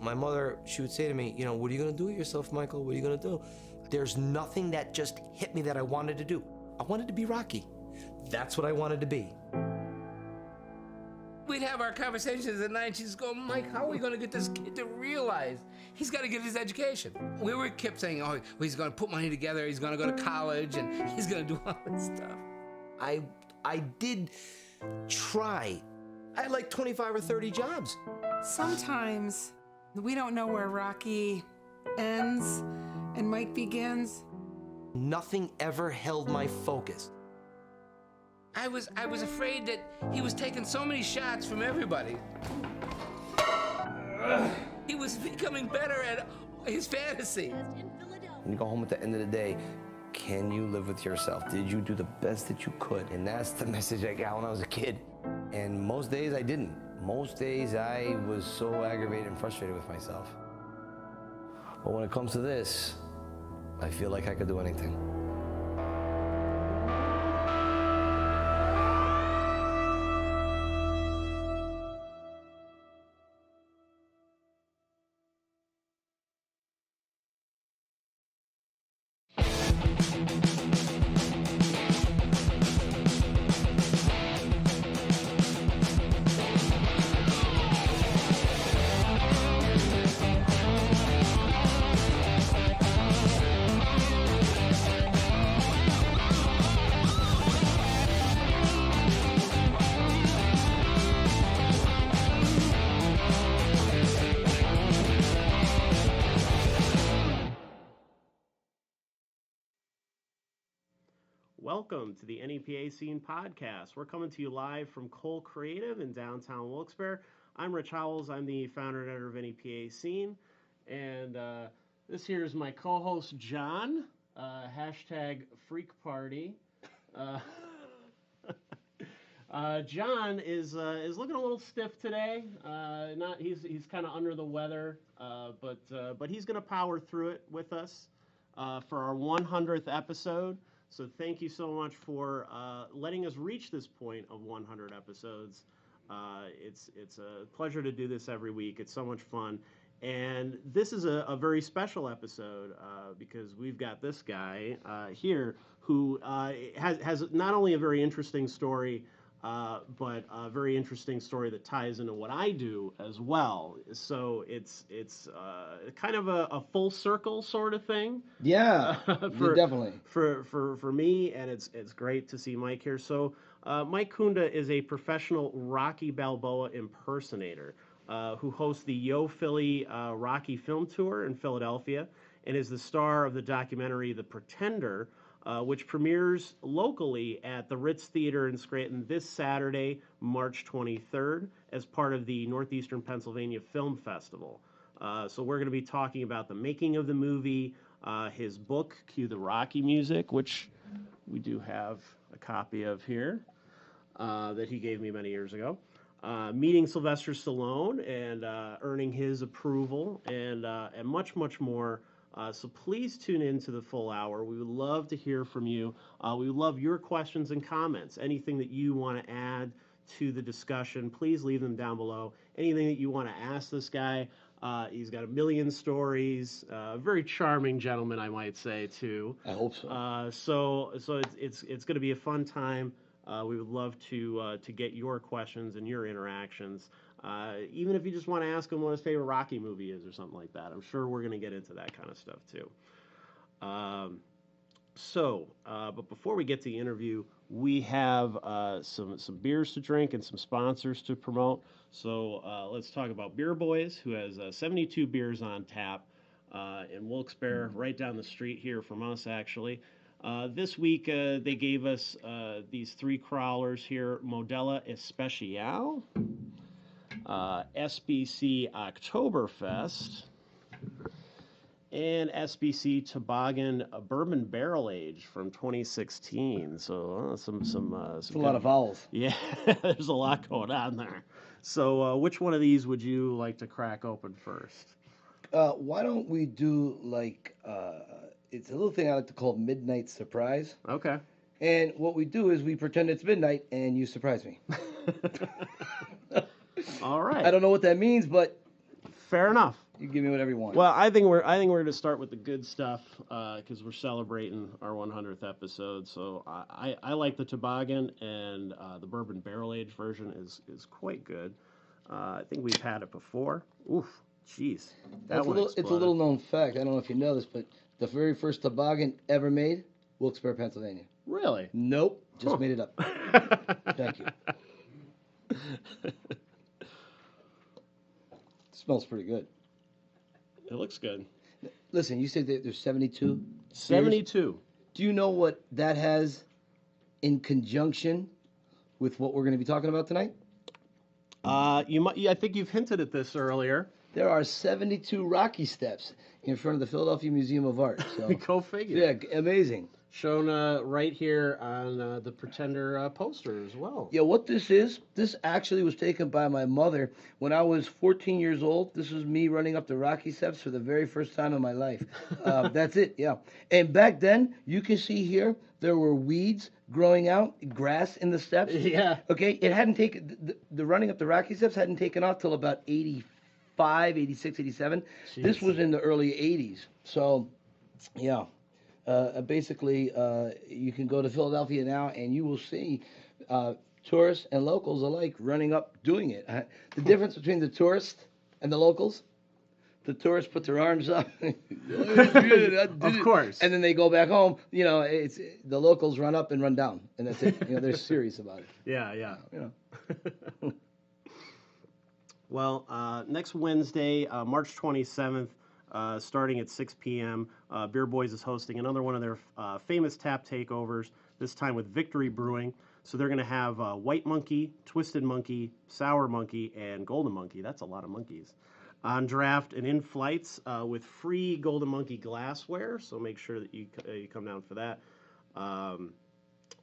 My mother, she would say to me, you know, what are you gonna do with yourself, Michael? What are you gonna do? There's nothing that just hit me that I wanted to do. I wanted to be Rocky. That's what I wanted to be. We'd have our conversations at night. She's going, Mike, how are we going to get this kid to realize he's got to get his education? We kept saying, oh, well, he's going to put money together, he's going to go to college, and he's going to do all this stuff. I did try. I had like 25 or 30 jobs. Sometimes we don't know where Rocky ends and Mike begins. Nothing ever held my focus. I was afraid that he was taking so many shots from everybody. He was becoming better at his fantasy. When you go home at the end of the day, can you live with yourself? Did you do the best that you could? And that's the message I got when I was a kid. And most days I didn't. Most days I was so aggravated and frustrated with myself. But when it comes to this, I feel like I could do anything. Welcome to the NEPA Scene Podcast. We're coming to you live from Cole Creative in downtown Wilkes-Barre. I'm Rich Howells. I'm the founder and editor of NEPA Scene. And this here is my co-host, John. Hashtag Freak Party. John is looking a little stiff today. He's kind of under the weather, but he's going to power through it with us for our 100th episode. So thank you so much for letting us reach this point of 100 episodes. It's a pleasure to do this every week. It's so much fun. And this is a very special episode because we've got this guy here who has not only a very interesting story, but a very interesting story that ties into what I do as well. So it's kind of a full circle sort of thing. Yeah, definitely. For me, and it's great to see Mike here. So Mike Kunda is a professional Rocky Balboa impersonator who hosts the Yo Philly Rocky Film Tour in Philadelphia and is the star of the documentary The Pretender, which premieres locally at the Ritz Theater in Scranton this Saturday, March 23rd, as part of the Northeastern Pennsylvania Film Festival. So we're going to be talking about the making of the movie, his book, Cue the Rocky Music, which we do have a copy of here, that he gave me many years ago, meeting Sylvester Stallone and earning his approval, and much, much more. So please tune in to the full hour. We would love to hear from you. We would love your questions and comments. Anything that you want to add to the discussion, please leave them down below. Anything that you want to ask this guy. He's got a million stories. Very charming gentleman, I might say, too. I hope so. So it's going to be a fun time. We would love to get your questions and your interactions. Even if you just want to ask him what his favorite Rocky movie is or something like that. I'm sure we're going to get into that kind of stuff too. But before we get to the interview, we have some beers to drink and some sponsors to promote. So let's talk about Beer Boys, who has 72 beers on tap in Wilkes-Barre, right down the street here from us, actually. This week, they gave us these three crawlers here, Modella Especial, SBC Oktoberfest, and SBC Toboggan Bourbon Barrel Age from 2016. So some a lot of vowels. Yeah, there's a lot going on there. So which one of these would you like to crack open first? Why don't we do like it's a little thing I like to call midnight surprise. Okay. And what we do is we pretend it's midnight and you surprise me. All right. I don't know what that means, but fair enough. You give me whatever you want. Well, I think we're going to start with the good stuff because we're celebrating our 100th episode. So I like the toboggan, and the bourbon barrel aged version is quite good. I think we've had it before. Oof, jeez, It's a little known fact. I don't know if you know this, but the very first toboggan ever made, Wilkes-Barre, Pennsylvania. Really? Nope, just made it up. Thank you. Smells pretty good. It looks good. Listen, you said that there's 72? 72. Do you know what that has in conjunction with what we're going to be talking about tonight? I think you've hinted at this earlier. There are 72 Rocky steps in front of the Philadelphia Museum of Art. So, Go figure. yeah, amazing. Shown right here on the Pretender poster as well. Yeah, what this actually was taken by my mother when I was 14 years old. This was me running up the Rocky steps for the very first time in my life. That's it, yeah. And back then, you can see here, there were weeds growing out, grass in the steps. Yeah. Okay, it hadn't taken, the running up the Rocky steps hadn't taken off till about 85, 86, 87. Jeez. This was in the early 80s. So, yeah. Basically, you can go to Philadelphia now and you will see tourists and locals alike running up doing it. The difference between the tourists and the locals, the tourists put their arms up, Of course. and then they go back home. You know, it's the locals run up and run down, and that's it. You know, they're serious about it. Yeah. You know. Well, next Wednesday, March 27th, starting at 6 p.m., Beer Boys is hosting another one of their famous tap takeovers, this time with Victory Brewing. So they're going to have White Monkey, Twisted Monkey, Sour Monkey, and Golden Monkey. That's a lot of monkeys. On draft and in flights with free Golden Monkey glassware, so make sure that you come down for that.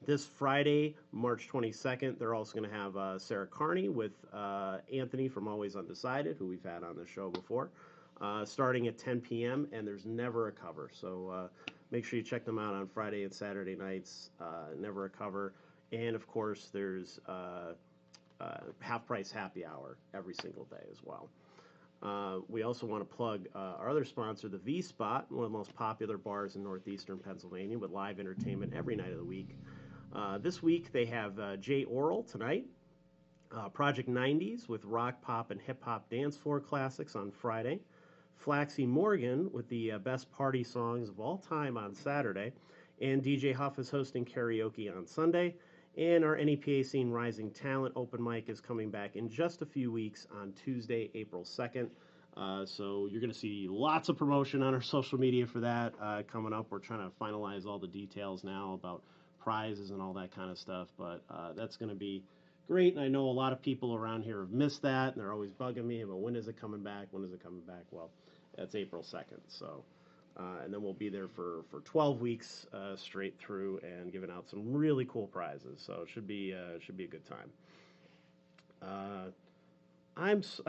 This Friday, March 22nd, they're also going to have Sarah Carney with Anthony from Always Undecided, who we've had on the show before, starting at 10 p.m., and there's never a cover. So make sure you check them out on Friday and Saturday nights, never a cover. And, of course, there's half-price happy hour every single day as well. We also want to plug our other sponsor, the V-Spot, one of the most popular bars in northeastern Pennsylvania with live entertainment every night of the week. This week they have Jay Oral tonight, Project 90s with rock, pop, and hip-hop dance floor classics on Friday, Flaxy Morgan with the best party songs of all time on Saturday, and DJ Huff is hosting karaoke on Sunday. And our NEPA Scene Rising Talent open mic is coming back in just a few weeks on Tuesday, April 2nd. So you're going to see lots of promotion on our social media for that coming up. We're trying to finalize all the details now about prizes and all that kind of stuff. But that's going to be great. And I know a lot of people around here have missed that, and they're always bugging me about when is it coming back? When is it coming back? Well, that's April 2nd. So. And then we'll be there for 12 weeks straight through and giving out some really cool prizes. So it should be a good time. Where's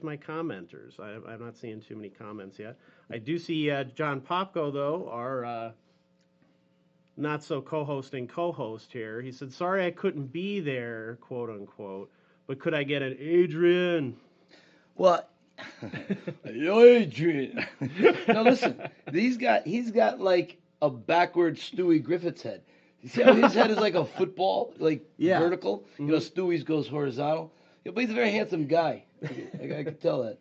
my commenters? I'm not seeing too many comments yet. I do see John Popko though, our not so co-hosting co-host here. He said, "Sorry I couldn't be there, quote unquote, but could I get an Adrian?" Well. Yo, Adrian. Now listen, he's got like a backwards Stewie Griffith's head. You see how his head is like a football, like vertical? Mm-hmm. You know, Stewie's goes horizontal. Yeah, but he's a very handsome guy. I can tell that.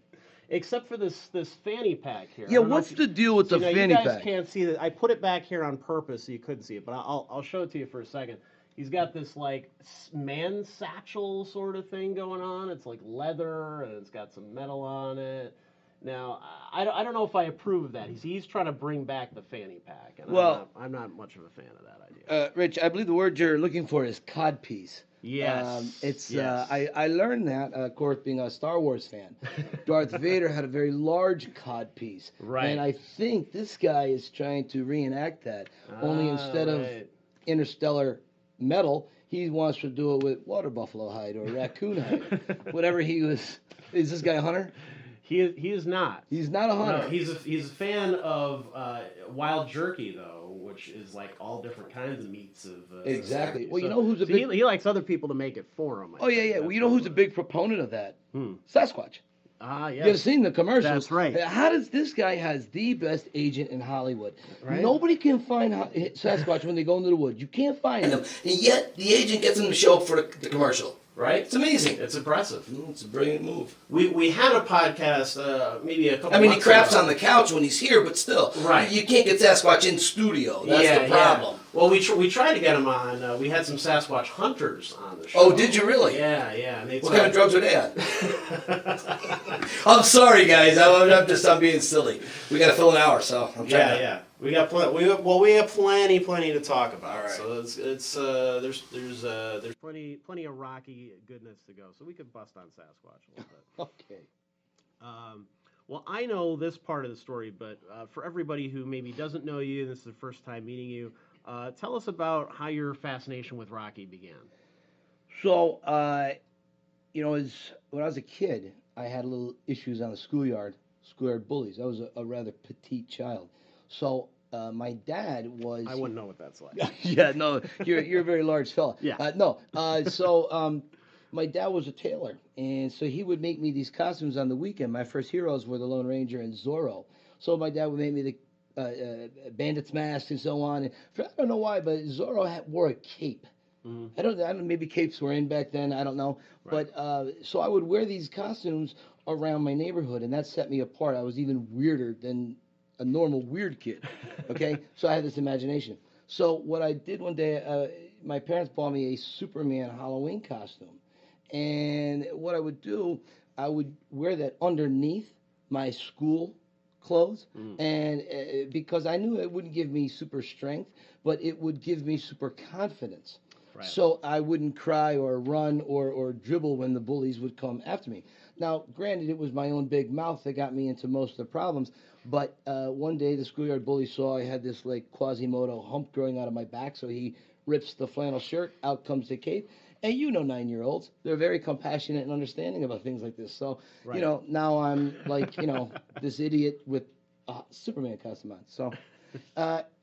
Except for this fanny pack here. Yeah, what's the deal with the fanny pack? You guys can't see that. I put it back here on purpose so you couldn't see it, but I'll show it to you for a second. He's got this, like, man satchel sort of thing going on. It's, like, leather, and it's got some metal on it. Now, I don't know if I approve of that. He's trying to bring back the fanny pack, and I'm not much of a fan of that idea. Rich, I believe the word you're looking for is codpiece. Yes. Yes. I learned that, of course, being a Star Wars fan. Darth Vader had a very large codpiece. Right. And I think this guy is trying to reenact that, only instead of interstellar metal, he wants to do it with water buffalo hide or raccoon hide. Whatever he was. Is this guy a hunter? He is not. He's not a hunter. No, he's a fan of wild jerky though, which is like all different kinds of meats of. Exactly. Well, you know who's a big. He likes other people to make it for him. Oh yeah. Well, you know who's a big proponent of that? Sasquatch. Ah, yes. You've seen the commercials. That's right. How does this guy has the best agent in Hollywood? Right. Nobody can find Sasquatch when they go into the woods. You can't find him, and yet the agent gets him to show up for the commercial. Right? It's amazing. It's impressive. It's a brilliant move. We had a podcast maybe a couple I mean, he months craps ago. on the couch when he's here, but still, Right. You can't get Sasquatch in studio. That's Yeah, the problem. yeah. Well, we tried to get him on. We had some Sasquatch hunters on the show. Oh, did you really? Yeah, yeah. And What kind of drugs were they on? I'm sorry, guys. I'm being silly. We got to fill an hour, so I'm trying to. Yeah. We got we have plenty to talk about. All right. So there's plenty of Rocky goodness to go. So we could bust on Sasquatch a little bit. Okay. Well, I know this part of the story, but for everybody who maybe doesn't know you, and this is the first time meeting you, tell us about how your fascination with Rocky began. So, when I was a kid, I had little issues on the schoolyard bullies. I was a rather petite child. So, my dad was. I wouldn't know what that's like. Yeah, no, you're a very large fella. Yeah. So my dad was a tailor, and so he would make me these costumes on the weekend. My first heroes were the Lone Ranger and Zorro. So my dad would make me the bandit's mask and so on. And I don't know why, but Zorro wore a cape. I don't know, maybe capes were in back then. I don't know. Right. But so I would wear these costumes around my neighborhood, and that set me apart. I was even weirder than a normal weird kid. Okay, so I had this imagination. So what I did one day, my parents bought me a Superman Halloween costume, and what I would do, I would wear that underneath my school clothes, and because I knew it wouldn't give me super strength, but it would give me super confidence. Right. So I wouldn't cry or run or dribble when the bullies would come after me. Now, granted, it was my own big mouth that got me into most of the problems, but one day the schoolyard bully saw I had this like Quasimodo hump growing out of my back, so he rips the flannel shirt, out comes the cape. And 9-year-olds, they're very compassionate and understanding about things like this. So, Right. now I'm like, this idiot with a Superman costume on. So,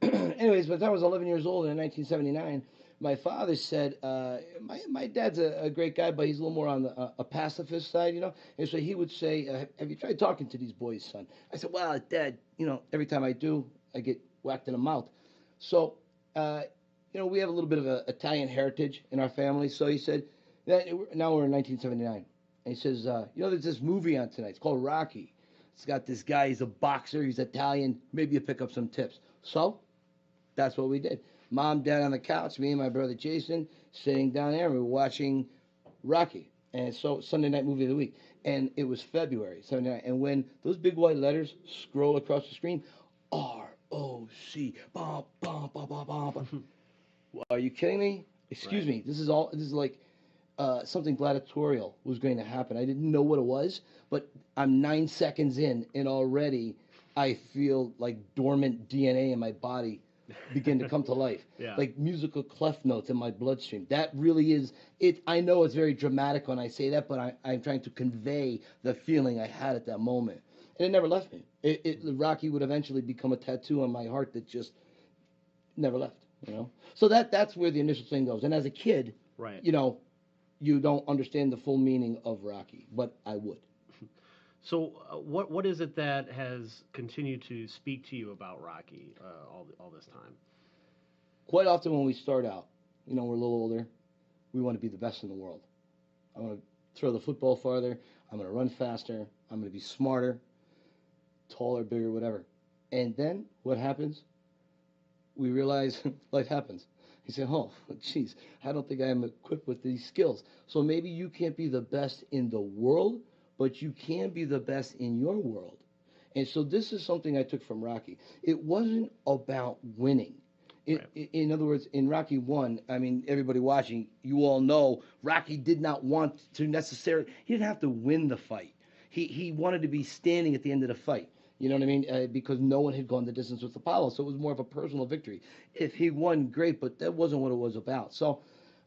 anyways, by the time I was 11 years old in 1979, my father said, my dad's a great guy, but he's a little more on a pacifist side, And so he would say, have you tried talking to these boys, son? I said, well, Dad, every time I do, I get whacked in the mouth. So, we have a little bit of an Italian heritage in our family. So he said, now we're in 1979. And he says, there's this movie on tonight. It's called Rocky. It's got this guy, he's a boxer, he's Italian. Maybe you pick up some tips. So that's what we did. Mom, Dad on the couch, me and my brother Jason sitting down there, and we were watching Rocky. And so Sunday night movie of the week. And it was February, 79. And when those big white letters scroll across the screen, R-O-C, bum, bum, bum, bum, bum. Are you kidding me? Excuse me. This is like something gladiatorial was going to happen. I didn't know what it was, but I'm 9 seconds in, and already I feel like dormant DNA in my body begin to come to life. Yeah. Like musical clef notes in my bloodstream. That really is it. I know it's very dramatic when I say that, but I'm trying to convey the feeling I had at that moment. And it never left me. Rocky would eventually become a tattoo on my heart that just never left. So that's where the initial thing goes. And as a kid, Right. You don't understand the full meaning of Rocky, but I would. So what is it that has continued to speak to you about Rocky all this time? Quite often when we start out, we're a little older, we want to be the best in the world. I want to throw the football farther. I'm going to run faster. I'm going to be smarter, taller, bigger, whatever. And then what happens? We realize life happens. He said, oh, geez, I don't think I am equipped with these skills. So maybe you can't be the best in the world, but you can be the best in your world. And so this is something I took from Rocky. It wasn't about winning. In other words, in Rocky 1, I mean, everybody watching, you all know Rocky did not want to necessarily, he didn't have to win the fight. He wanted to be standing at the end of the fight. You know what I mean? Because no one had gone the distance with Apollo, so it was more of a personal victory. If he won, great, but that wasn't what it was about. So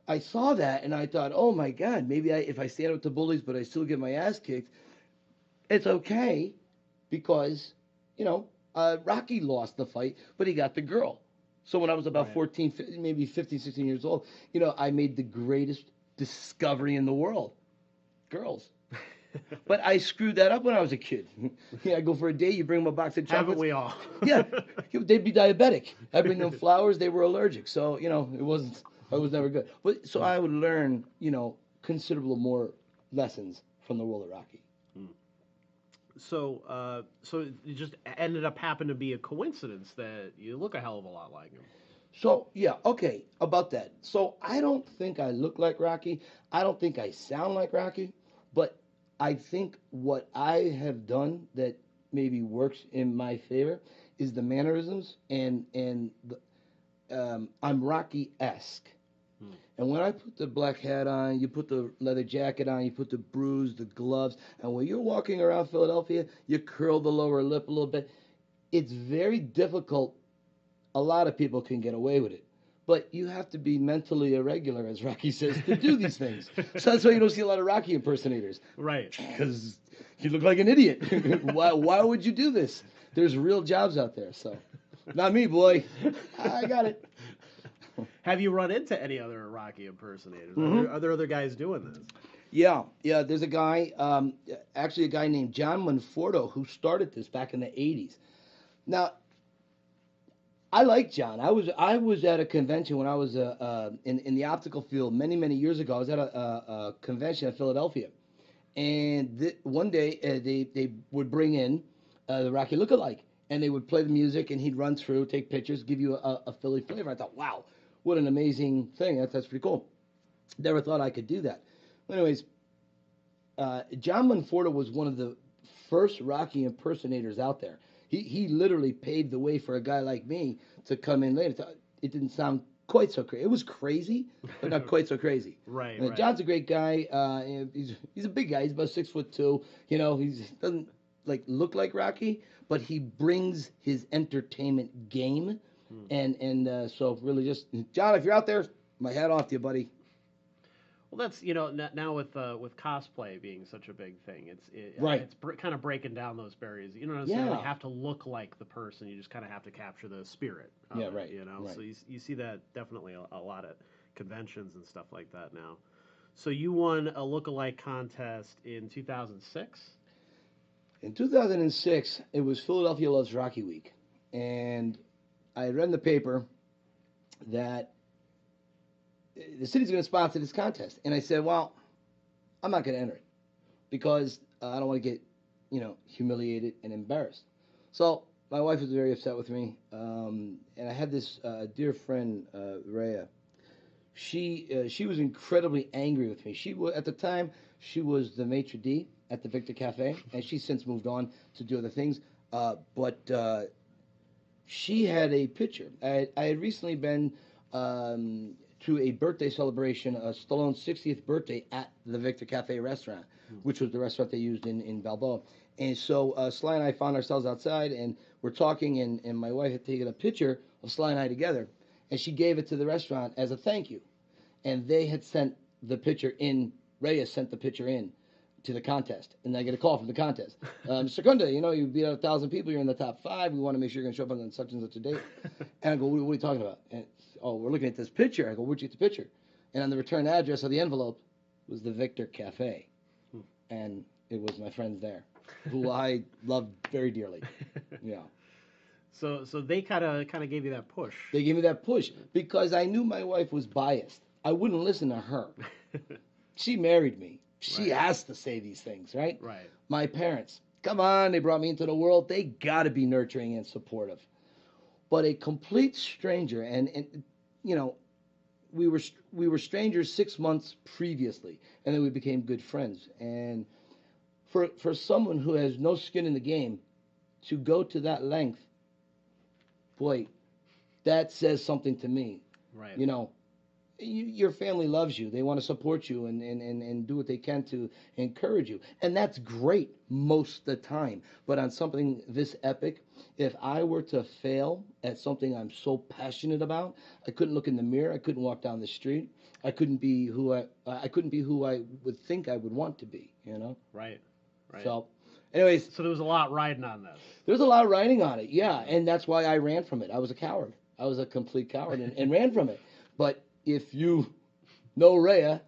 I saw that, and I thought, oh, my God, maybe if I stand up to bullies, but I still get my ass kicked, it's okay because, Rocky lost the fight, but he got the girl. So when I was about 14, maybe 15, 16 years old, I made the greatest discovery in the world. Girls. But I screwed that up when I was a kid. Yeah, I go for a date, you bring them a box of chocolates. Haven't we all? Yeah, they'd be diabetic. I bring them flowers, they were allergic. So, it was never good. But so I would learn, considerable more lessons from the world of Rocky. So it just ended up happening to be a coincidence that you look a hell of a lot like him. So, yeah, okay, about that. So I don't think I look like Rocky. I don't think I sound like Rocky. But I think what I have done that maybe works in my favor is the mannerisms and I'm Rocky-esque. And when I put the black hat on, you put the leather jacket on, you put the bruise, the gloves, and when you're walking around Philadelphia, you curl the lower lip a little bit. It's very difficult. A lot of people can get away with it. But you have to be mentally irregular, as Rocky says, to do these things. So that's why you don't see a lot of Rocky impersonators. Right. Because you look like an idiot. Why would you do this? There's real jobs out there. So, not me, boy. I got it. Have you run into any other Rocky impersonators? Are there other guys doing this? Yeah. There's a guy, actually a guy named John Manforto who started this back in the 80s. Now, I like John. I was at a convention when I was in the optical field many years ago. I was at a convention in Philadelphia, and one day they would bring in the Rocky lookalike, and they would play the music, and he'd run through, take pictures, give you a Philly flavor. I thought, wow, what an amazing thing! That's pretty cool. Never thought I could do that. Anyways, John Manforto was one of the first Rocky impersonators out there. He literally paved the way for a guy like me to come in later. It didn't sound quite so crazy. It was crazy, but not quite so crazy. Right. John's a great guy. He's a big guy. He's about 6'2". He doesn't look like Rocky, but he brings his entertainment game. And so really just, John, if you're out there, my hat off to you, buddy. Well, that's now with cosplay being such a big thing, it's kind of breaking down those barriers. You don't necessarily have to look like the person; you just kind of have to capture the spirit. Of it, right. So you see that definitely a lot at conventions and stuff like that now. So you won a lookalike contest in 2006. In 2006, it was Philadelphia Loves Rocky Week, and I read in the paper that the city's going to sponsor this contest. And I said, well, I'm not going to enter it because I don't want to get, humiliated and embarrassed. So my wife was very upset with me. And I had this dear friend, Rhea. She was incredibly angry with me. At the time, she was the maitre d' at the Victor Cafe, and she's since moved on to do other things. But she had a picture. I had recently been to a birthday celebration, Stallone's 60th birthday at the Victor Cafe restaurant, which was the restaurant they used in Balboa. And so Sly and I found ourselves outside, and we're talking, and my wife had taken a picture of Sly and I together, and she gave it to the restaurant as a thank you. And they had sent the picture in, Reyes sent the picture in to the contest, and I get a call from the contest. Mr. Kunda, you beat out 1,000 people, you're in the top 5, we want to make sure you're going to show up on such and such a date. And I go, what are you talking about? And we're looking at this picture. I go, where'd you get the picture? And on the return address of the envelope was the Victor Cafe. And it was my friends there, who I loved very dearly. Yeah. So they kind of gave you that push. They gave me that push because I knew my wife was biased. I wouldn't listen to her. She married me. She has to say these things, right? Right. My parents, come on, they brought me into the world. They got to be nurturing and supportive. But a complete stranger, and we were strangers 6 months previously, and then we became good friends. And for someone who has no skin in the game to go to that length, boy, that says something to me. Right. Your family loves you. They want to support you and do what they can to encourage you. And that's great most of the time. But on something this epic, if I were to fail at something I'm so passionate about, I couldn't look in the mirror. I couldn't walk down the street. I couldn't be who I would think I would want to be, Right. So, anyways. So there was a lot riding on this. There was a lot riding on it, yeah. And that's why I ran from it. I was a coward. I was a complete coward and ran from it. But if you know Rhea,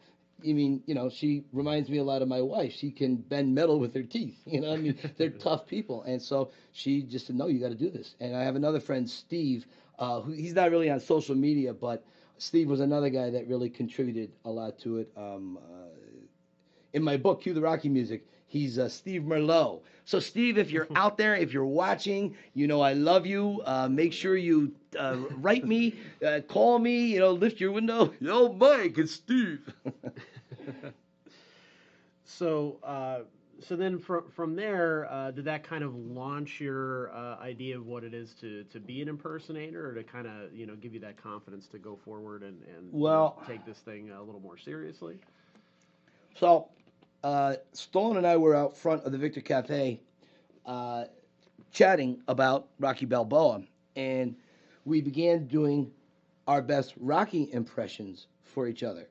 I mean, she reminds me a lot of my wife. She can bend metal with her teeth. I mean, they're tough people. And so she just said, no, you got to do this. And I have another friend, Steve, who he's not really on social media, but Steve was another guy that really contributed a lot to it. In my book, Cue the Rocky Music, he's Steve Merlot. So, Steve, if you're out there, if you're watching, I love you. Make sure you write me, call me, lift your window. Yo, Mike, it's Steve. So then from there, did that kind of launch your idea of what it is to be an impersonator, or to kind of give you that confidence to go forward and take this thing a little more seriously? So, Stallone and I were out front of the Victor Cafe chatting about Rocky Balboa, and we began doing our best Rocky impressions for each other.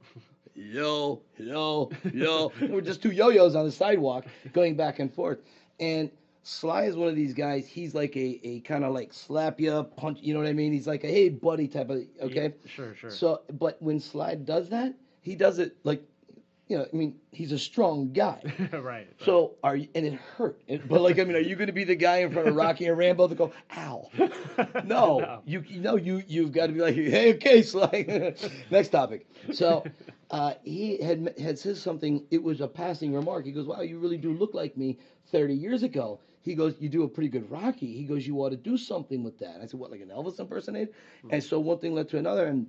Yo, yo, yo. We're just two yo-yos on the sidewalk going back and forth. And Sly is one of these guys, he's like a kind of like slap you, punch, you know what I mean? He's like a hey buddy type of, okay? Yeah, sure. So, but when Sly does that, he does it like, he's a strong guy. Right. So and it hurt. But are you going to be the guy in front of Rocky and Rambo that go, ow? No. You've got to be like, hey, okay, Sly. Next topic. So he had said something. It was a passing remark. He goes, wow, you really do look like me 30 years ago. He goes, you do a pretty good Rocky. He goes, you ought to do something with that. I said, what, like an Elvis impersonator? And so one thing led to another, and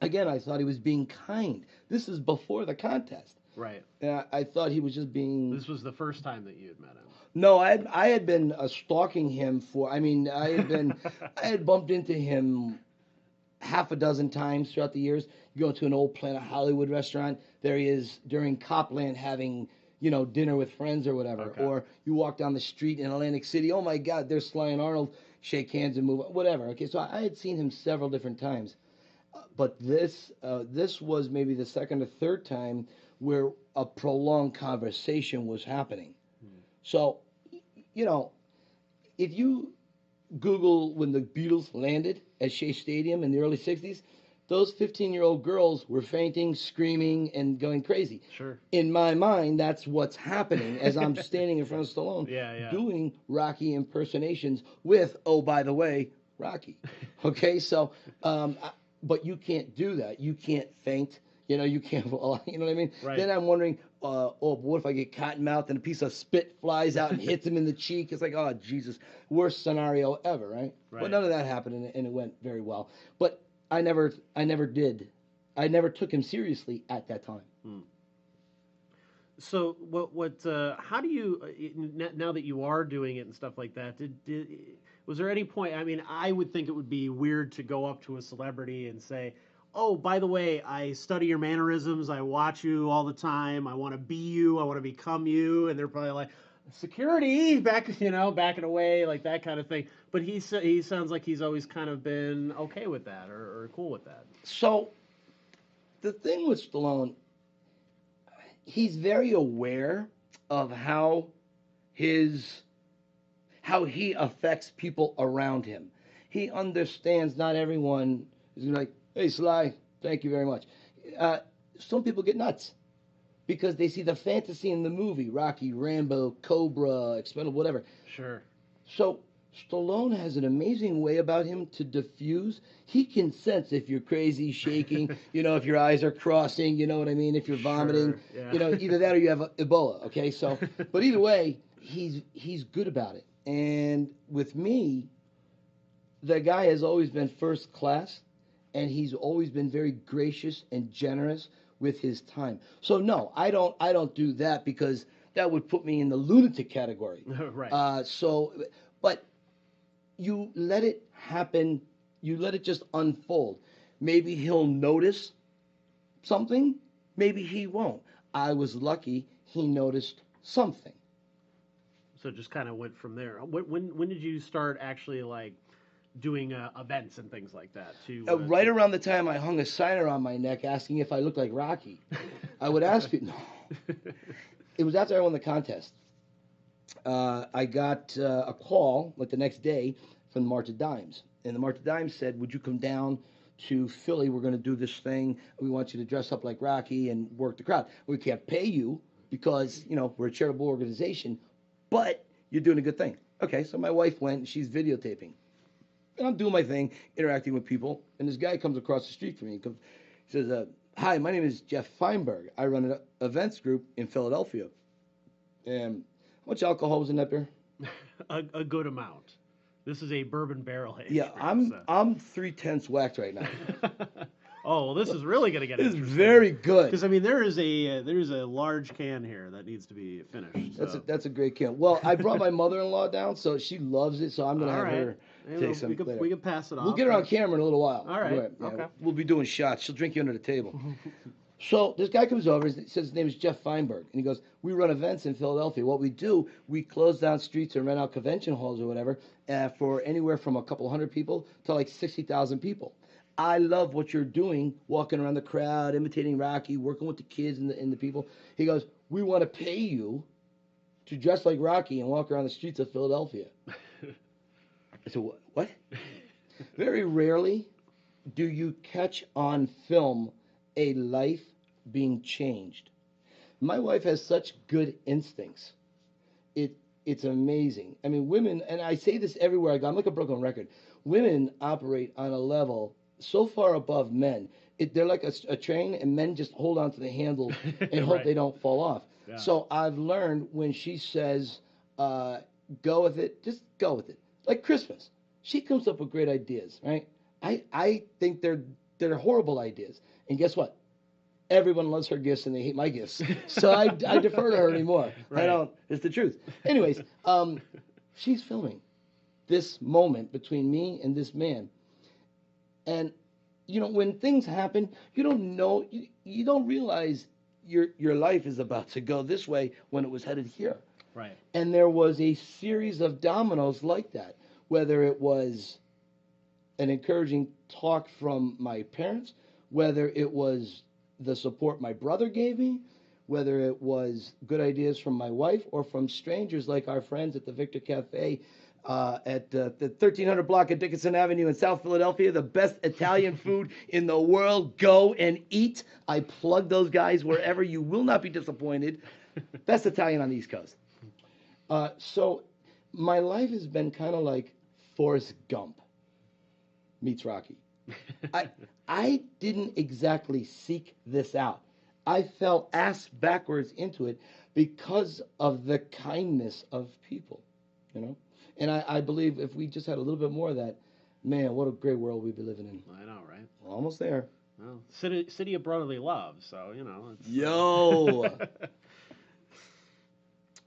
again, I thought he was being kind. This is before the contest. Right. And I thought he was just being... This was the first time that you had met him. No, I had been stalking him I had bumped into him half a dozen times throughout the years. You go to an old Planet Hollywood restaurant, there he is during Copland having, dinner with friends or whatever. Okay. Or you walk down the street in Atlantic City, oh my God, there's Sly and Arnold, shake hands and move, whatever. Okay, so I had seen him several different times. But this was maybe the second or third time where a prolonged conversation was happening. So, if you Google when the Beatles landed at Shea Stadium in the early 60s, those 15-year-old girls were fainting, screaming, and going crazy. Sure. In my mind, that's what's happening as I'm standing in front of Stallone doing Rocky impersonations with, oh, by the way, Rocky. Okay, so... but you can't do that. You can't faint. You can't, you know what I mean? Right. Then I'm wondering, what if I get cotton mouth and a piece of spit flies out and hits him in the cheek? It's like, oh, Jesus, worst scenario ever, right? But none of that happened, and it went very well. But I never did. I never took him seriously at that time. So how do you, now that you are doing it and stuff like that, was there any point, I would think it would be weird to go up to a celebrity and say, oh, by the way, I study your mannerisms, I watch you all the time, I want to be you, I want to become you, and they're probably like, security, backing away, like that kind of thing. But he sounds like he's always kind of been okay with that, or cool with that. So, the thing with Stallone, he's very aware of how he affects people around him. He understands not everyone is like, hey, Sly, thank you very much. Some people get nuts because they see the fantasy in the movie, Rocky, Rambo, Cobra, Expendable, whatever. Sure. So Stallone has an amazing way about him to diffuse. He can sense if you're crazy, shaking, if your eyes are crossing, you know what I mean, if you're vomiting, sure, yeah. Either that or you have Ebola, okay? So, but either way, he's good about it. And with me, the guy has always been first class, and he's always been very gracious and generous with his time. So no, I don't do that because that would put me in the lunatic category. Right. But you let it happen. You let it just unfold. Maybe he'll notice something. Maybe he won't. I was lucky he noticed something. So it just kind of went from there. When did you start actually doing events and things like that? Right around the time I hung a sign around my neck asking if I looked like Rocky. I would ask people. No. It was after I won the contest. I got a call the next day from the March of Dimes. And the March of Dimes said, would you come down to Philly. We're going to do this thing. We want you to dress up like Rocky and work the crowd. We can't pay you because, you know, we're a charitable organization, but you're doing a good thing. Okay, so my wife went and she's videotaping. And I'm doing my thing, interacting with people, and this guy comes across the street from me. He says, hi, my name is Jeff Feinberg. I run an events group in Philadelphia. And how much alcohol was in that beer? A good amount. This is a bourbon barrel aged. Yeah, I'm 3/10 whacked right now. Oh, well, this is really going to get It's interesting. very good. Because I mean, there's a large can here that needs to be finished. So. That's a great can. Well, I brought my mother-in-law down, so she loves it. So I'm gonna All have right. her take some. We can pass it off. We'll get her on camera in a little while. All right. Yeah, Okay. We'll be doing shots. She'll drink you under the table. So this guy comes over. He says his name is Jeff Feinberg, and he goes, "We run events in Philadelphia. What we do, we close down streets and rent out convention halls or whatever for anywhere from a couple hundred people to like 60,000 people. I love what you're doing, walking around the crowd, imitating Rocky, working with the kids and the people." He goes, "We want to pay you to dress like Rocky and walk around the streets of Philadelphia." I said, "What?" Very rarely do you catch on film a life being changed. My wife has such good instincts. It's amazing. I mean, women, and I say this everywhere I go, I'm like a broken record. Women operate on a level so far above men. They're like a train, and men just hold on to the handle and hope they don't fall off. Yeah. So I've learned when she says, go with it, just go with it. Like Christmas. She comes up with great ideas, right? I think they're horrible ideas. And guess what? Everyone loves her gifts and they hate my gifts. So I defer to her anymore. Right. I don't. It's the truth. Anyways, she's filming this moment between me and this man. And, you know, when things happen, you don't know, you don't realize your life is about to go this way when it was headed here. Right. And there was a series of dominoes like that, whether it was an encouraging talk from my parents, whether it was the support my brother gave me, whether it was good ideas from my wife or from strangers like our friends at the Victor Cafe at the 1300 block of Dickinson Avenue in South Philadelphia, the best Italian food in the world. Go and eat. I plug those guys wherever. You will not be disappointed. Best Italian on the East Coast. So my life has been kind of like Forrest Gump meets Rocky. I didn't exactly seek this out. I fell ass backwards into it because of the kindness of people, you know? And I believe if we just had a little bit more of that, man, what a great world we'd be living in. I know, right? We're almost there. Well, city of brotherly love, so, you know. It's, Yo!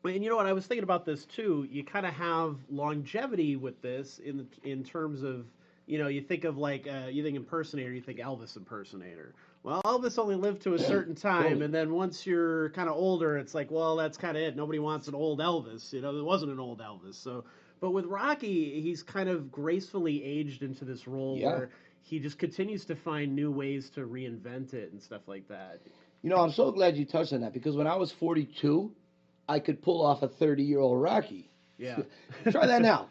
And you know what? I was thinking about this, too. You kind of have longevity with this in terms of, you know, you think of like, you think impersonator, you think Elvis impersonator. Well, Elvis only lived to a certain time, and then once you're kind of older, it's like, well, that's kind of it. Nobody wants an old Elvis. You know, there wasn't an old Elvis. So, but with Rocky, he's kind of gracefully aged into this role where he just continues to find new ways to reinvent it and stuff like that. You know, I'm so glad you touched on that because when I was 42, I could pull off a 30-year-old Rocky. Yeah. Try that now.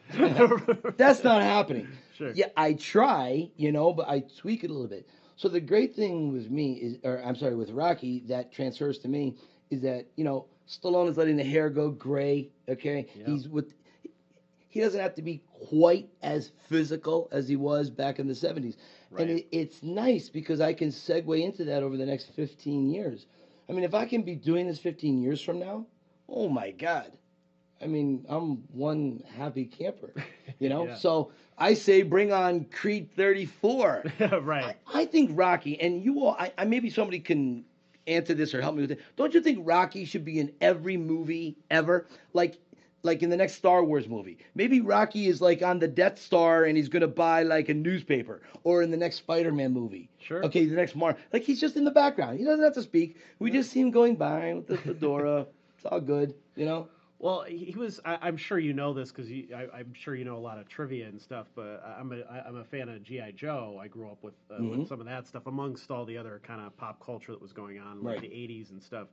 That's not happening. Sure. Yeah, I try, you know, but I tweak it a little bit. So the great thing with me is, with Rocky that transfers to me is that, you know, Stallone is letting the hair go gray, okay? Yep. He doesn't have to be quite as physical as he was back in the 70s. Right. And it's nice because I can segue into that over the next 15 years. I mean, if I can be doing this 15 years from now, oh my God. I mean, I'm one happy camper, you know? Yeah. So I say bring on Creed 34. Right. I think Rocky, and you all, I maybe somebody can answer this or help me with it. Don't you think Rocky should be in every movie ever? Like in the next Star Wars movie. Maybe Rocky is like on the Death Star and he's going to buy like a newspaper, or in the next Spider-Man movie. Sure. Okay, the next like he's just in the background. He doesn't have to speak. We just see him going by with the fedora. It's all good, you know? Well, he was. I'm sure you know this because I'm sure you know a lot of trivia and stuff. But I'm a fan of G.I. Joe. I grew up with some of that stuff, amongst all the other kind of pop culture that was going on, like the '80s and stuff.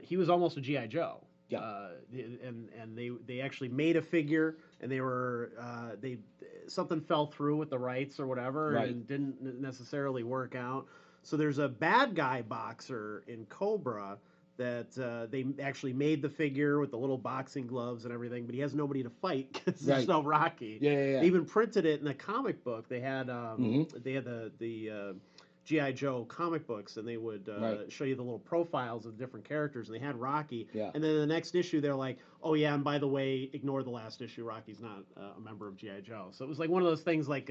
He was almost a G.I. Joe. Yeah. And they actually made a figure, and they were something fell through with the rights or whatever, Right. and didn't necessarily work out. So there's a bad guy boxer in Cobra that they actually made the figure with the little boxing gloves and everything, but he has nobody to fight because there's Right. no Rocky. Yeah. They even printed it in the comic book. They had Mm-hmm. they had the G.I. Joe comic books, and they would Right. show you the little profiles of the different characters, and they had Rocky. Yeah. And then in the next issue, they're like, oh, yeah, and by the way, ignore the last issue. Rocky's not a member of G.I. Joe. So it was like one of those things like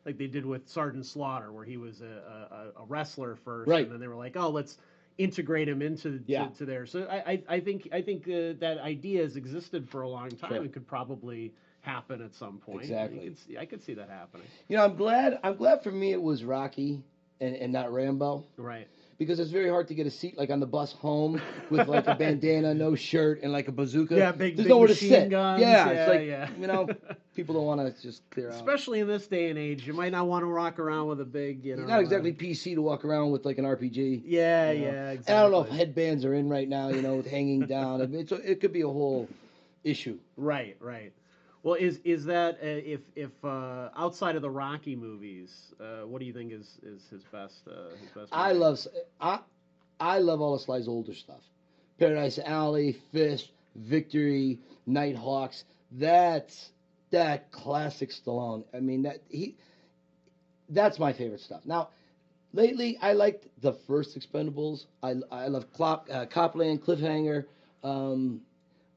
they did with Sergeant Slaughter, where he was a wrestler first, Right. and then they were like, oh, let's integrate him into to there. So I think that idea has existed for a long time. Sure. It could probably happen at some point. Exactly. I could see that happening. You know, I'm glad for me it was Rocky and not Rambo. Right. Because it's very hard to get a seat like on the bus home with like a bandana, no shirt, and like a bazooka. Yeah, There's big nowhere to machine sit. guns. Yeah, Yeah, it's like yeah. you know, people don't want to just clear out. Especially in this day and age, you might not want to walk around with a big, It's not exactly PC to walk around with like an RPG. Yeah, you know? yeah, exactly. And I don't know if headbands are in right now, you know, with hanging down. It could be a whole issue. Right. Well, is that if outside of the Rocky movies, what do you think is his best? I movie? I love all of Sly's older stuff. Paradise Alley, Fist, Victory, Nighthawks. That classic Stallone. I mean that's my favorite stuff. Now, lately I liked the first Expendables. I love Copland, Cliffhanger.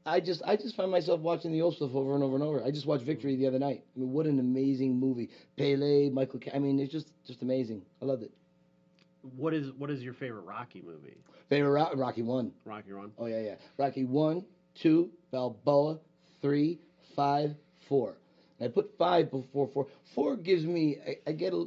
I just find myself watching the old stuff over and over and over. I just watched Victory the other night. I mean, what an amazing movie. Pele, Michael. I mean, it's just amazing. I loved it. What is your favorite Rocky movie? Favorite Rocky 1. Rocky Run. Oh yeah. Rocky 1, 2, Balboa, 3, 5, 4. And I put 5 before 4. 4 gives me I get a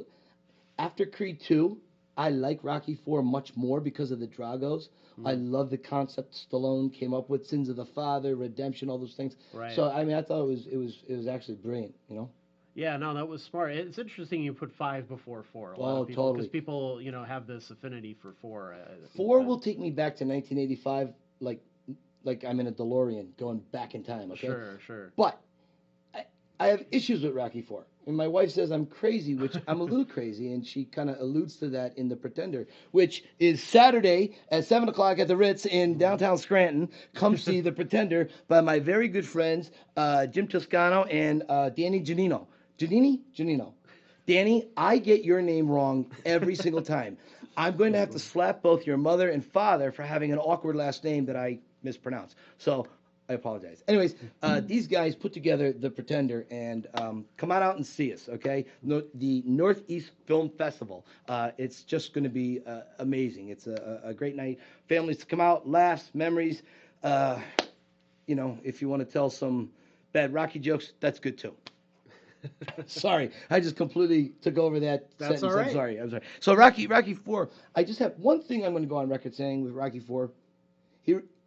after Creed 2. I like Rocky 4 much more because of the Dragos. I love the concept Stallone came up with, Sins of the Father, Redemption, all those things. Right. So I mean, I thought it was actually brilliant. You know. Yeah, no, that was smart. It's interesting you put 5 before 4. A lot Oh, of people, totally. Because people, have this affinity for 4. 4 will take me back to 1985, like I'm in a DeLorean going back in time. Okay. Sure. But I have issues with Rocky 4. And my wife says I'm crazy, which I'm a little crazy, and she kind of alludes to that in The Pretender, which is Saturday at 7 o'clock at the Ritz in downtown Scranton. Come see The Pretender by my very good friends, Jim Toscano and Danny Janino. Janino. Danny, I get your name wrong every single time. I'm going to have to slap both your mother and father for having an awkward last name that I mispronounce. So I apologize. Anyways, these guys put together The Pretender, and come on out and see us, okay? The Northeast Film Festival. It's just going to be amazing. It's a great night. Families to come out, laughs, memories. If you want to tell some bad Rocky jokes, that's good too. Sorry, I just completely took over that That's sentence. all right. I'm sorry. So Rocky 4, I just have one thing I'm going to go on record saying with Rocky 4.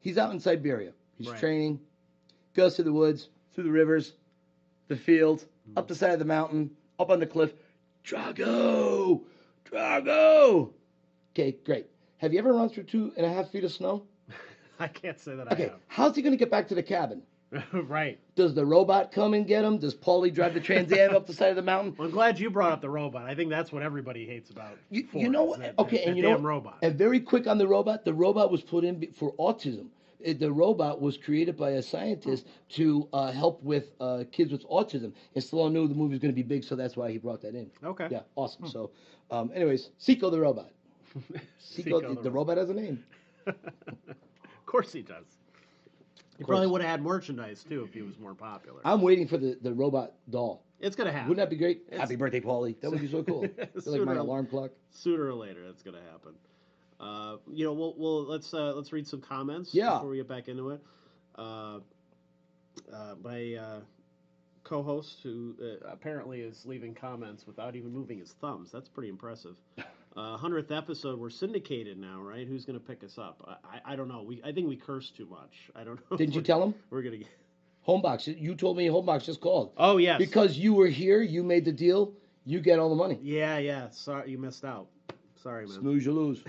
He's out in Siberia. He's Right. training, goes through the woods, through the rivers, the fields, up the side of the mountain, up on the cliff. Drago! Okay, great. Have you ever run through 2.5 feet of snow? I can't say that I Okay, have. how's he going to get back to the cabin? Right. Does the robot come and get him? Does Paulie drive the Trans Am up the side of the mountain? Well, I'm glad you brought up the robot. I think that's what everybody hates about. You Ford, know is what? that- Okay, that and you know damn what? robot. And very quick on the robot was put in for autism. The robot was created by a scientist to help with kids with autism. And Stallone knew the movie was going to be big, so that's why he brought that in. Okay. Yeah, awesome. So, anyways, Seiko the robot. Seiko the robot has a name. Of course he does. He probably would have had merchandise too if he was more popular. I'm waiting for the robot doll. It's gonna happen. Wouldn't that be great? Happy birthday, Paulie. That would be so cool. It's like my Sooner- alarm clock. Sooner or later, that's gonna happen. We'll let's read some comments Yeah. before we get back into it. My co-host, who apparently is leaving comments without even moving his thumbs. That's pretty impressive. 100th episode. We're syndicated now, right? Who's gonna pick us up? I don't know. I think we curse too much. I don't know. Didn't you tell him? We're gonna get. Homebox. You told me Homebox just called. Oh yes. Because you were here, you made the deal, you get all the money. Yeah. Sorry, you missed out. Sorry, man. Snooze, you lose.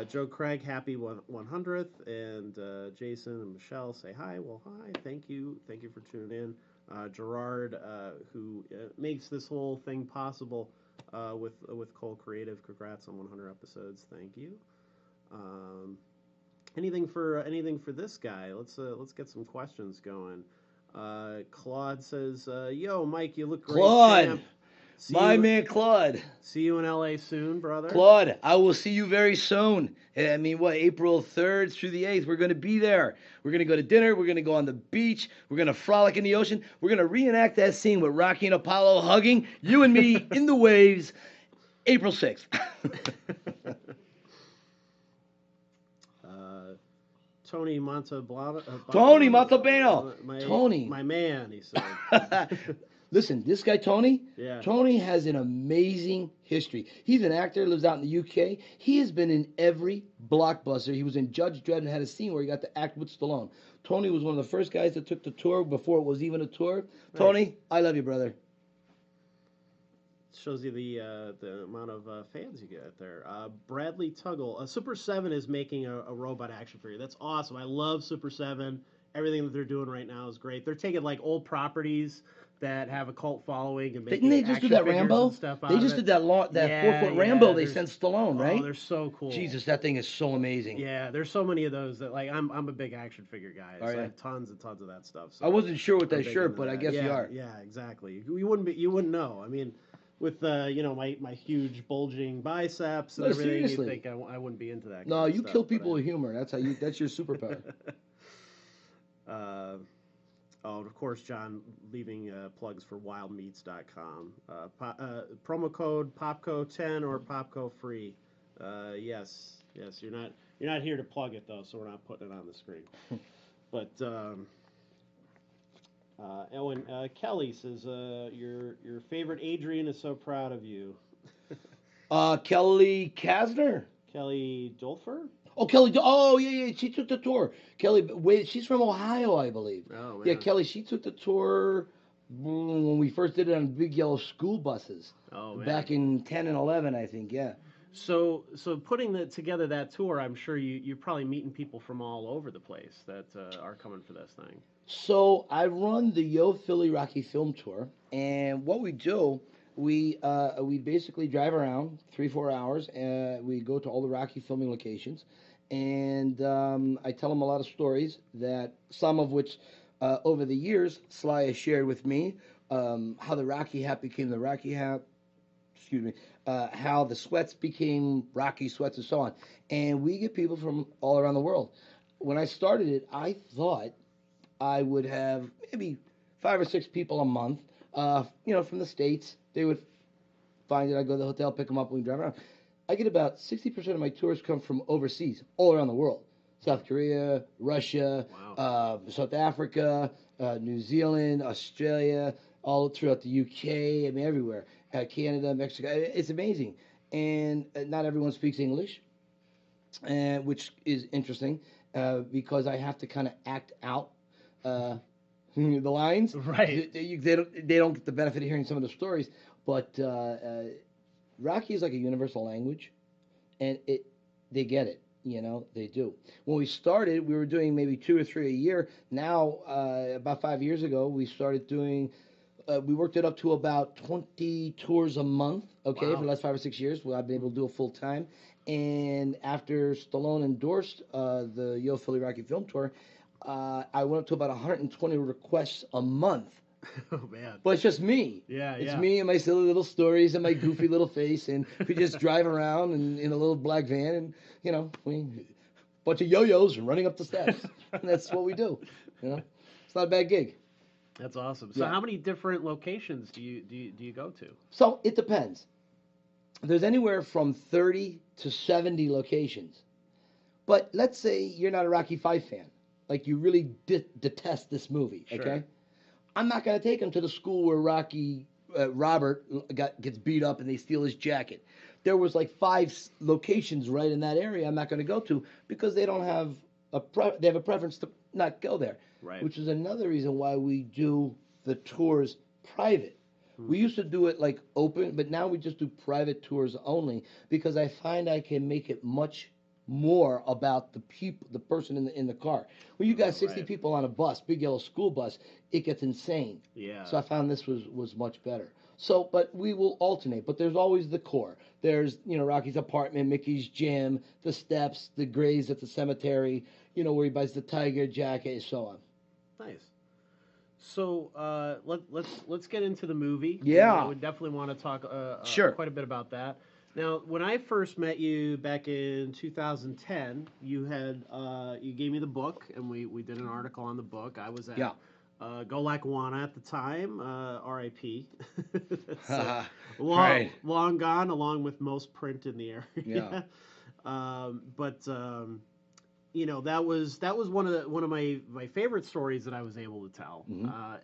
Joe Craig, happy 100th, and Jason and Michelle say hi. Well, hi, thank you for tuning in. Gerard, who makes this whole thing possible with Cole Creative. Congrats on 100 episodes. Thank you. Anything for this guy? Let's get some questions going. Claude says, "Yo, Mike, you look great." Claude, champ. man, Claude. See you in LA soon, brother. Claude, I will see you very soon. I mean, April 3rd through the 8th, we're going to be there. We're going to go to dinner. We're going to go on the beach. We're going to frolic in the ocean. We're going to reenact that scene with Rocky and Apollo hugging, you and me in the waves, April 6th. Tony Montalbano. Tony Montalbano. Tony. My man, he said. Listen, this guy, Tony, Yeah. Tony has an amazing history. He's an actor, lives out in the UK. He has been in every blockbuster. He was in Judge Dredd and had a scene where he got to act with Stallone. Tony was one of the first guys that took the tour before it was even a tour. Tony, I love you, brother. Shows you the amount of fans you get there. Bradley Tuggle. Super 7 is making a robot action figure. That's awesome. I love Super 7. Everything that they're doing right now is great. They're taking like old properties that have a cult following and making Didn't they just do that Rambo? They just did that 4-foot Rambo they sent Stallone, right? Oh, they're so cool. Jesus, that thing is so amazing. Yeah, there's so many of those that like I'm a big action figure guy. So Are you? I have tons and tons of that stuff. So I wasn't sure with I'm that big shirt, into but I that. guess yeah, you are. Yeah, exactly. You wouldn't know. I mean, with my huge bulging biceps and No, everything, seriously. you'd think I wouldn't be into that. No, kind of you stuff, kill but people with humor. That's your superpower. Oh, of course, John leaving plugs for wildmeats.com. Promo code POPCO10 or POPCO free. Yes, you're not here to plug it though, so we're not putting it on the screen. But Kelly says your favorite Adrian is so proud of you. Kelly Kasner. Kelly Dolfer? Oh, Kelly. Oh, yeah. She took the tour. Kelly, wait, she's from Ohio, I believe. Oh, man. Yeah, Kelly. She took the tour when we first did it on big yellow school buses. Oh, man. Back in 10 and 11, I think. Yeah. So putting together that tour, I'm sure you're probably meeting people from all over the place that are coming for this thing. So I run the Yo Philly Rocky Film Tour, and what we do, we basically drive around 3-4 hours, and we go to all the Rocky filming locations, and I tell them a lot of stories that some of which over the years Sly has shared with me, how the Rocky hat became the Rocky hat. Excuse me. How the sweats became Rocky sweats and so on, and we get people from all around the world. When I started it, I thought I would have maybe 5 or 6 people a month, from the States. They would find it. I go to the hotel, pick them up, and we drive around. I get about 60% of my tours come from overseas, all around the world. South Korea, Russia, Wow. South Africa, New Zealand, Australia, all throughout the UK, I mean, everywhere. Canada, Mexico. It's amazing. And not everyone speaks English, which is interesting because I have to kind of act out the lines. Right. They don't get the benefit of hearing some of the stories, but Rocky is like a universal language, and they get it. They do. When we started, we were doing maybe 2 or 3 a year. Now, about 5 years ago, we started doing. We worked it up to about 20 tours a month. Okay, Wow. for the last 5 or 6 years, I've been able to do it full time. And after Stallone endorsed the Yo Philly Rocky Film Tour, I went up to about 120 requests a month. Oh man. But it's just me. Yeah, It's yeah. me and my silly little stories and my goofy little face, and we just drive around in a little black van, and we bunch of yo-yos running up the steps. And that's what we do. It's not a bad gig. That's awesome. So Yeah. how many different locations do you go to? So it depends. There's anywhere from 30 to 70 locations. But let's say you're not a Rocky 5 fan. Like you really detest this movie, Sure. okay? I'm not going to take him to the school where Rocky Robert gets beat up and they steal his jacket. There was like 5 locations right in that area I'm not going to go to because they don't have they have a preference to not go there. Right. Which is another reason why we do the tours private. We used to do it like open, but now we just do private tours only because I find I can make it much more about the people, the person in the car. When you got 60 right. people on a bus, big yellow school bus, it gets insane. Yeah. So I found this was much better. So, but we will alternate. But there's always the core. There's, you know, Rocky's apartment, Mickey's gym, the steps, the graves at the cemetery, you know, where he buys the tiger jacket, and so on. Nice. So let's get into the movie. Yeah. We definitely want to talk Sure. quite a bit about that. Now, when I first met you back in 2010, you had you gave me the book, and we did an article on the book. I was at Go Lackawanna at the time, R.I.P. Long gone, along with most print in the area. Yeah. You know, that was one of my favorite stories that I was able to tell,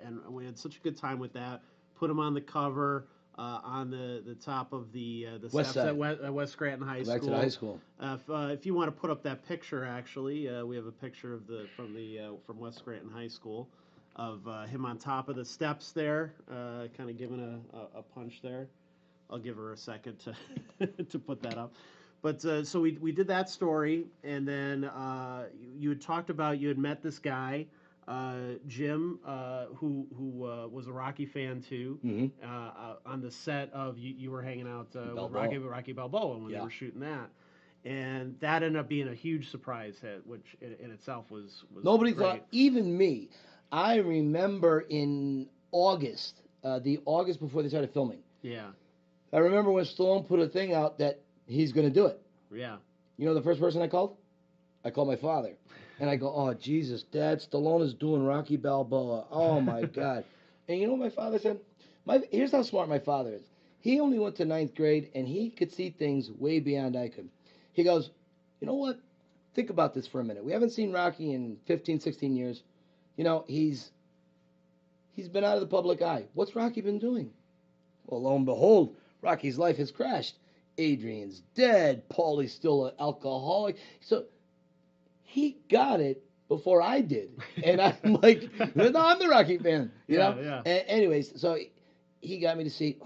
and we had such a good time with that. Put them on the cover, on the top of the West steps side. at West Scranton High School. Back to the high school. If you want to put up that picture, actually, we have a picture of from West Scranton High School of him on top of the steps there, kind of giving a punch there. I'll give her a second to put that up. But so we did that story, and then you had talked about you had met this guy, Jim, who was a Rocky fan too. On the set of you were hanging out with Rocky Balboa when they were shooting that, and that ended up being a huge surprise hit, which in itself was Nobody great. thought, even me. I remember in August, the August before they started filming. Yeah. I remember when Stallone put a thing out that he's going to do it. Yeah. You know the first person I called? I called my father. And I go, oh, Jesus, Dad, Stallone is doing Rocky Balboa. Oh, my God. And you know what my father said? Here's how smart my father is. He only went to 9th grade, and he could see things way beyond I could. He goes, you know what? Think about this for a minute. We haven't seen Rocky in 15, 16 years. You know, he's been out of the public eye. What's Rocky been doing? Well, lo and behold, Rocky's life has crashed. Adrian's dead. Paulie's still an alcoholic. So he got it before I did. And I'm like, no, I'm the Rocky fan. You know? Yeah. Anyways, so he got me to see,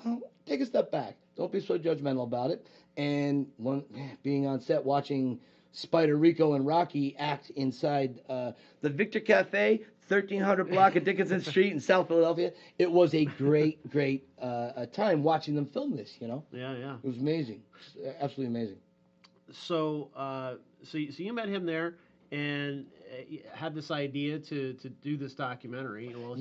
take a step back. Don't be so judgmental about it. And being on set watching Spider Rico and Rocky act inside the Victor Cafe, 1300 block of Dickinson Street in South Philadelphia. It was a great time watching them film this, you know? Yeah. It was amazing. Absolutely amazing. So you met him there and had this idea to do this documentary. Well,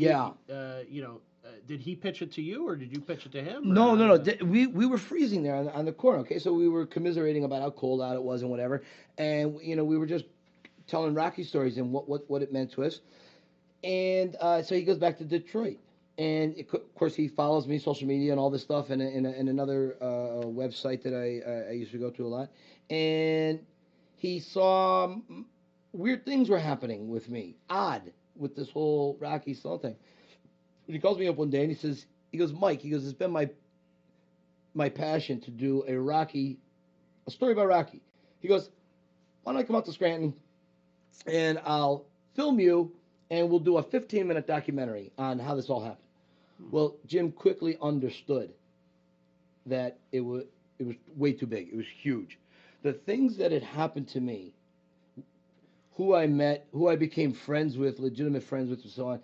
did he pitch it to you or did you pitch it to him? No. We were freezing there on the corner. Okay, so we were commiserating about how cold out it was and whatever, and you know we were just telling Rocky stories and what it meant to us. And so he goes back to Detroit, and of course he follows me social media and all this stuff, and another website that I used to go to a lot, and he saw weird things were happening with me, odd with this whole Rocky Stallone thing. And he calls me up one day and he goes, Mike, it's been my passion to do a story about Rocky. He goes, why don't I come out to Scranton and I'll film you and we'll do a 15-minute documentary on how this all happened. Well, Jim quickly understood that it was way too big. It was huge. The things that had happened to me, who I met, who I became friends with, legitimate friends with, and so on,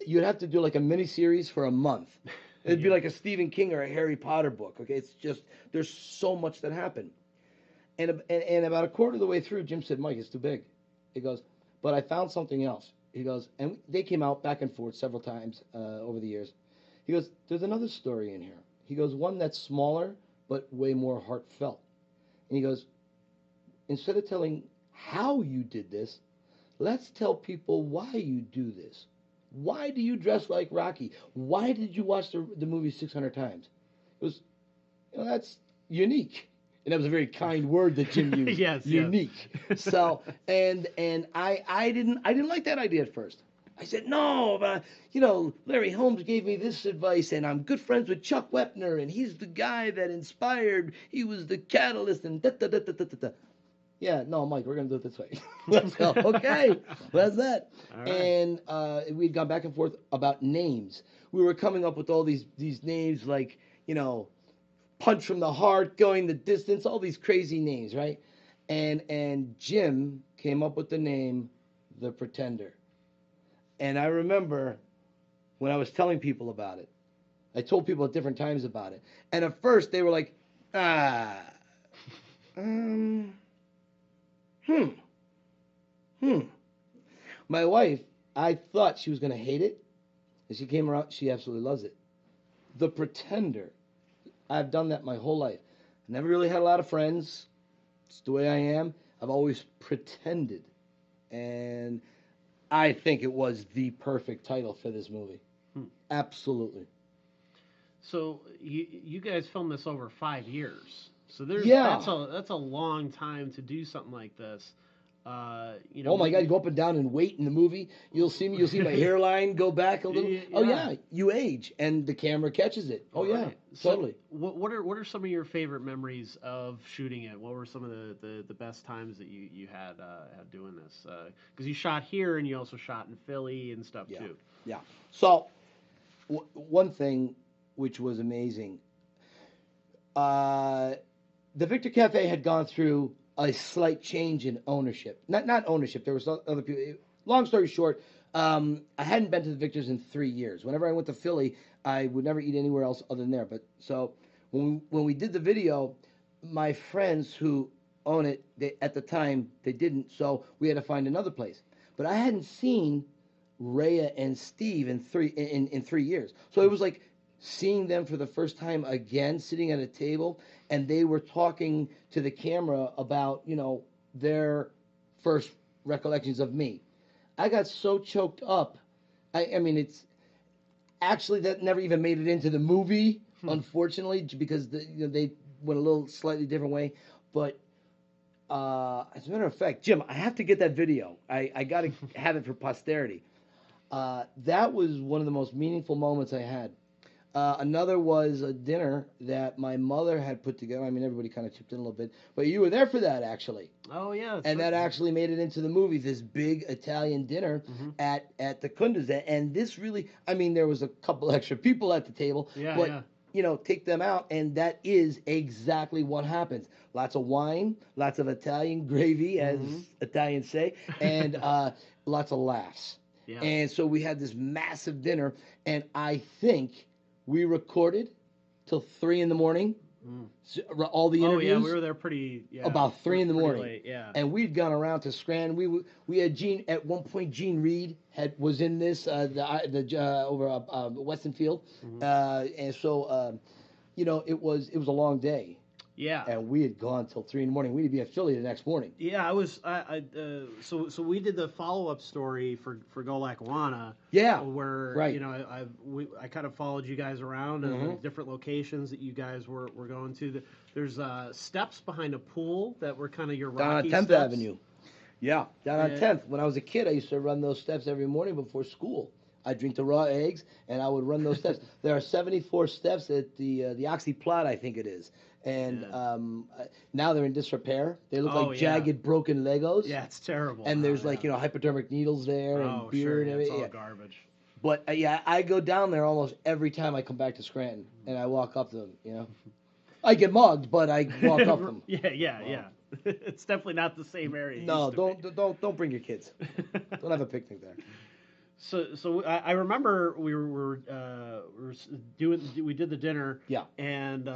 you'd have to do like a mini-series for a month. It'd be like a Stephen King or a Harry Potter book, okay? It's just, there's so much that happened. And about a quarter of the way through, Jim said, Mike, it's too big. He goes, but I found something else. He goes, and they came out back and forth several times over the years. He goes, there's another story in here. He goes, one that's smaller, but way more heartfelt. And he goes, instead of telling how you did this, let's tell people why you do this. Why do you dress like Rocky? Why did you watch the movie 600 times? It was, that's unique. And that was a very kind word that Jim used. Yes, unique. yes. So, and I didn't like that idea at first. I said, no, but, Larry Holmes gave me this advice, and I'm good friends with Chuck Wepner, and he's the guy that inspired, he was the catalyst, and da-da-da-da-da-da. Yeah, no, Mike, we're going to do it this way. Let's go. Okay, that's that. All right. And we'd gone back and forth about names. We were coming up with all these names like, Punch from the Heart, Going the Distance, all these crazy names, right? And Jim came up with the name The Pretender. And I remember when I was telling people about it, I told people at different times about it. And at first they were like, My wife, I thought she was going to hate it. And she came around, she absolutely loves it. The Pretender. I've done that my whole life. I never really had a lot of friends. It's the way I am. I've always pretended. And I think it was the perfect title for this movie. Absolutely. So you guys filmed this over 5 years. So that's a long time to do something like this. You know, oh my God! You go up and down in weight in the movie. You'll see me. You'll see my hairline go back a little. Yeah. Oh yeah, you age, and the camera catches it. Oh yeah, Right. totally. So what are some of your favorite memories of shooting it? What were some of the best times that you had doing this? Because you shot here and you also shot in Philly and stuff too. Yeah. So one thing which was amazing, the Victor Cafe had gone through a slight change in ownership. Not ownership. There was other people. Long story short, I hadn't been to the Victor's in 3 years. Whenever I went to Philly, I would never eat anywhere else other than there. But so when we did the video, my friends who own it, at the time they didn't. So we had to find another place. But I hadn't seen Rhea and Steve in 3 years. So it was like seeing them for the first time again, sitting at a table, and they were talking to the camera about, you know, their first recollections of me. I got so choked up. I mean, it's actually that never even made it into the movie, unfortunately, because they went a little slightly different way. But as a matter of fact, Jim, I have to get that video. I got to have it for posterity. That was one of the most meaningful moments I had. Another was a dinner that my mother had put together. I mean, everybody kind of chipped in a little bit, but you were there for that, actually. Oh yeah, and that actually made it into the movie. This big Italian dinner at the Kunda's, and this really, I mean, there was a couple extra people at the table, but you know, take them out, and that is exactly what happens. Lots of wine, lots of Italian gravy, as Italians say, and lots of laughs. Yeah. And so we had this massive dinner, and I think we recorded till 3 in the morning. All the interviews. Oh yeah, we were there about 3 in the morning. Late, yeah. And we'd gone around to Scranton. We had Gene at one point. Gene Reed was in this over Weston Field, and so you know, it was a long day. Yeah. And we had gone till 3 in the morning. We'd be at Philly the next morning. Yeah, so we did the follow-up story for Go Lackawanna. Yeah. Where you know, I kind of followed you guys around and different locations that you guys were going to. There's steps behind a pool that were kind of your Rocky down on 10th steps. Avenue. Yeah, down on 10th. When I was a kid, I used to run those steps every morning before school. I'd drink the raw eggs, and I would run those steps. There are 74 steps at the Oxy Plot, I think it is. And now they're in disrepair. They look like jagged, broken Legos. Yeah, it's terrible. And there's like, you know, hypodermic needles there and beer and everything. It's all garbage. But I go down there almost every time I come back to Scranton, and I walk up to them. You know, I get mugged, but I walk up to them. Yeah. It's definitely not the same area. No, don't bring your kids. Don't have a picnic there. So I remember we did the dinner. Yeah. And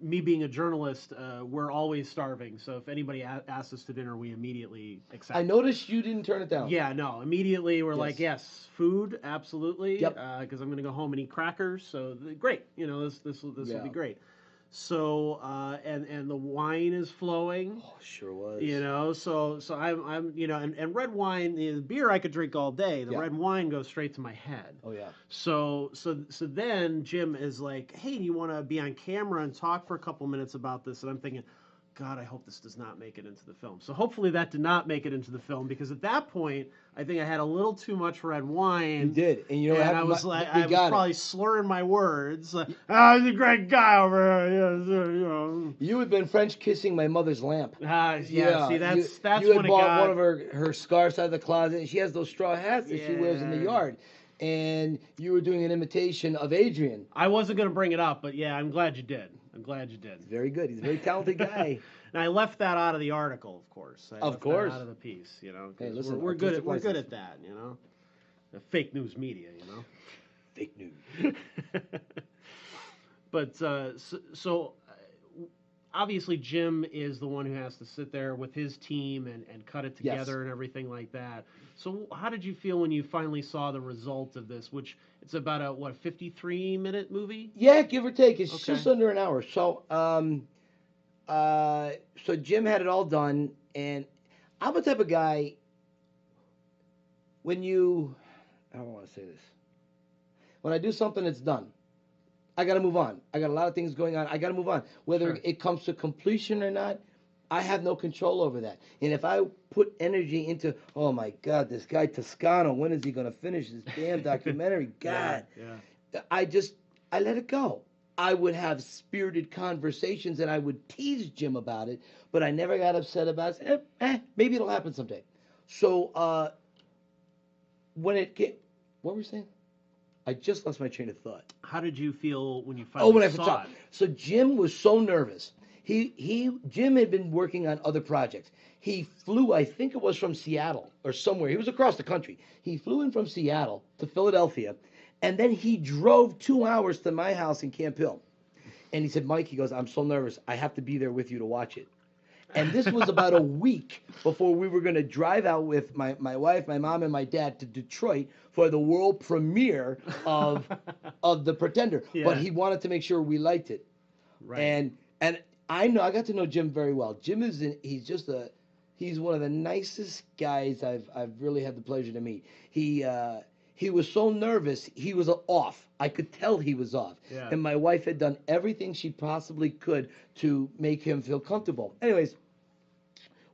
me being a journalist, we're always starving. So if anybody asks us to dinner, we immediately accept. I noticed you didn't turn it down. Yeah, no. Immediately we're like, yes, food, absolutely. Yep. Because I'm going to go home and eat crackers. So great. You know, this will be great. So and the wine is flowing. Oh, sure was. You know, so I'm you know, and red wine, the beer I could drink all day. The red wine goes straight to my head. Oh yeah. So then Jim is like, hey, do you want to be on camera and talk for a couple minutes about this? And I'm thinking, God, I hope this does not make it into the film. So hopefully that did not make it into the film, because at that point I think I had a little too much red wine. You did, and you know, I was probably slurring my words. He's a great guy over here. You know. You had been French kissing my mother's lamp. See, that's you when had bought one of her scarves out of the closet, and she has those straw hats that she wears in the yard. And you were doing an imitation of Adrian. I wasn't going to bring it up, but yeah, I'm glad you did. I'm glad you did. Very good. He's a very talented guy. And I left that out of the article, of course. I Of left course. that out of the piece, you know. 'Cause Hey, listen, we're good artistic at that, you know. The fake news media, you know. Fake news. But so obviously Jim is the one who has to sit there with his team and cut it together and everything like that. So how did you feel when you finally saw the result of this, which it's about a 53-minute movie? Yeah, give or take. It's Okay. just under an hour. So so Jim had it all done, and I'm the type of guy, I don't want to say this. When I do something, it's done. I got to move on. I got a lot of things going on. I got to move on. Whether Sure. it comes to completion or not, I have no control over that. And if I put energy into, oh my God, this guy Toscano, when is he going to finish this damn documentary? God. Yeah. I let it go. I would have spirited conversations and I would tease Jim about it, but I never got upset about it. Maybe it'll happen someday. So when it came, what were we saying? I just lost my train of thought. How did you feel when you finally When I saw saw it? So Jim was so nervous. Jim had been working on other projects. He flew, I think it was from Seattle or somewhere. He was across the country. He flew in from Seattle to Philadelphia, and then he drove 2 hours to my house in Camp Hill. And he said, Mike, he goes, I'm so nervous. I have to be there with you to watch it. And this was about a week before we were going to drive out with my wife, my mom, and my dad to Detroit for the world premiere of The Pretender. Yeah. But he wanted to make sure we liked it. Right. And I got to know Jim very well. Jim he's one of the nicest guys I've really had the pleasure to meet. He was so nervous, he was off. I could tell he was off. Yeah. And my wife had done everything she possibly could to make him feel comfortable. Anyways,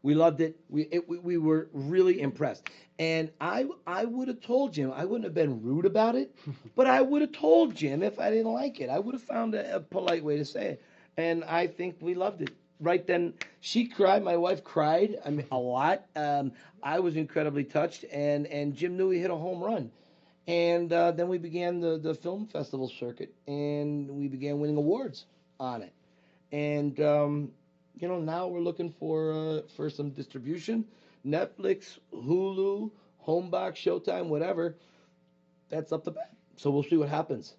we loved it. We were really impressed. And I would have told Jim, I wouldn't have been rude about it, but I would have told Jim if I didn't like it. I would have found a polite way to say it. And I think we loved it. Right then, she cried. My wife cried. I mean, a lot. I was incredibly touched, and Jim knew he hit a home run. And then we began the film festival circuit, and we began winning awards on it. And now we're looking for some distribution. Netflix, Hulu, Homebox, Showtime, whatever. That's up the bat. So we'll see what happens.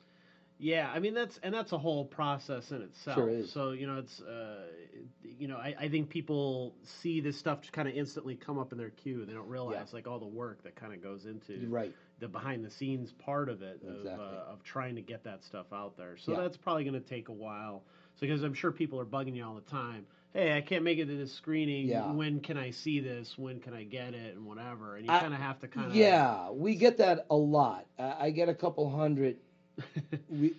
Yeah, I mean that's a whole process in itself. Sure is. So it's I think people see this stuff just kind of instantly come up in their queue. They don't realize like all the work that kind of goes into Right. the behind the scenes part of it Exactly. of trying to get that stuff out there. So Yeah. that's probably going to take a while. So because I'm sure people are bugging you all the time. Hey, I can't make it to this screening. Yeah. When can I see this? When can I get it? And whatever. And you kind of have to kind of Yeah, we get that a lot. I get a couple hundred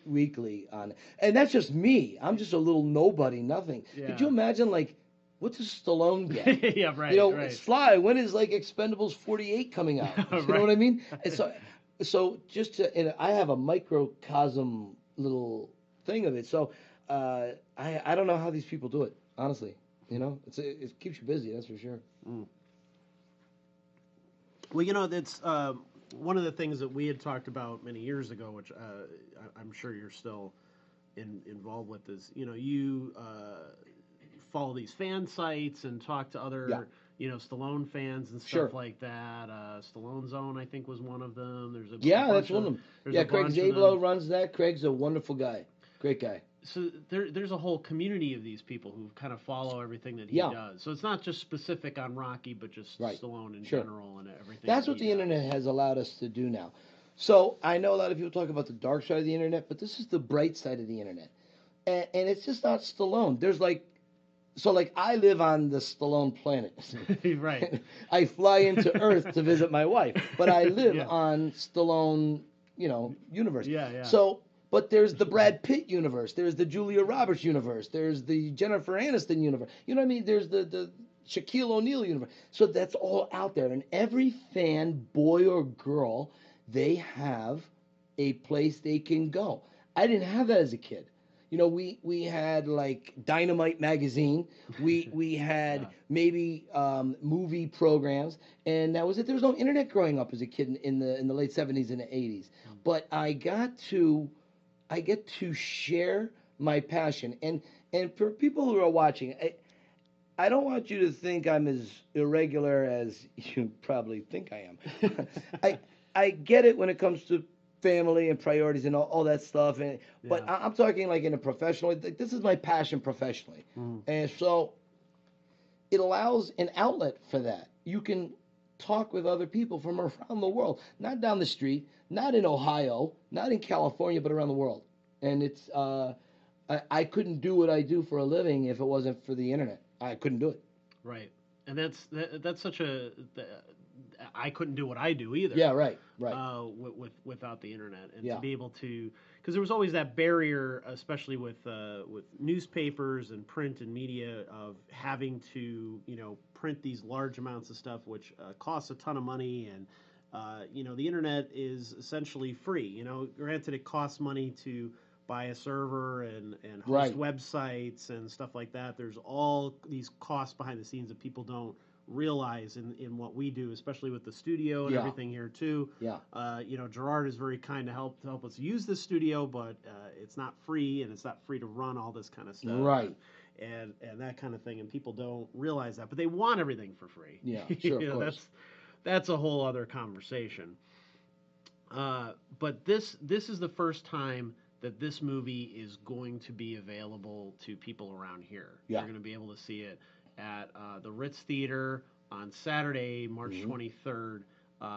weekly on it. And that's just me. I'm just a little nobody, nothing. Yeah. Could you imagine, like, what does Stallone get? yeah, right. It's Sly. When is, like, Expendables 48 coming out? You know what I mean? And so just to, and I have a microcosm little thing of it. So I don't know how these people do it, honestly. It keeps you busy, that's for sure. Well, that's one of the things that we had talked about many years ago, which I'm sure you're still involved with, is you follow these fan sites and talk to other Stallone fans and stuff Sure. like that. Stallone Zone, I think, was one of them. There's a That's bunch one of them. there's Yeah, a Craig bunch of Zablo them. runs that. Craig's a wonderful guy. Great guy. So there's a whole community of these people who kind of follow everything that he Yeah. does. So it's not just specific on Rocky, but just Right. Stallone in Sure. general and everything. That's that what he the does. internet has allowed us to do now. So I know a lot of people talk about the dark side of the internet, but this is the bright side of the internet. And it's just not Stallone. There's I live on the Stallone planet. right. I fly into Earth to visit my wife, but I live Yeah. on Stallone, universe. Yeah. So, but there's the Brad Pitt universe. There's the Julia Roberts universe. There's the Jennifer Aniston universe. You know what I mean? There's the Shaquille O'Neal universe. So that's all out there. And every fan, boy or girl, they have a place they can go. I didn't have that as a kid. We had like Dynamite magazine. We had maybe movie programs, and that was it. There was no internet growing up as a kid in the late 70s and the 80s. But I get to share my passion. And for people who are watching, I don't want you to think I'm as irregular as you probably think I am. I get it when it comes to family and priorities and all that stuff, but I'm talking like in a professional. Like, this is my passion professionally, and so it allows an outlet for that. You can talk with other people from around the world, not down the street, not in Ohio, not in California, but around the world. And it's I couldn't do what I do for a living if it wasn't for the internet. I couldn't do it. Right. And that's such a I couldn't do what I do either. Yeah, right. Without the internet, and Yeah. to be able to, because there was always that barrier, especially with newspapers and print and media, of having to print these large amounts of stuff, which costs a ton of money, and the internet is essentially free. Granted, it costs money to buy a server and host websites and stuff like that. There's all these costs behind the scenes that people don't realize in what we do, especially with the studio and everything here too. Yeah. Gerard is very kind to help us use the studio, but it's not free, and it's not free to run all this kind of stuff. Right. And that kind of thing, and people don't realize that, but they want everything for free. Yeah, sure, of course. That's a whole other conversation. But this is the first time that this movie is going to be available to people around here. Yeah. You're going to be able to see it at the Ritz Theater on Saturday, March 23rd,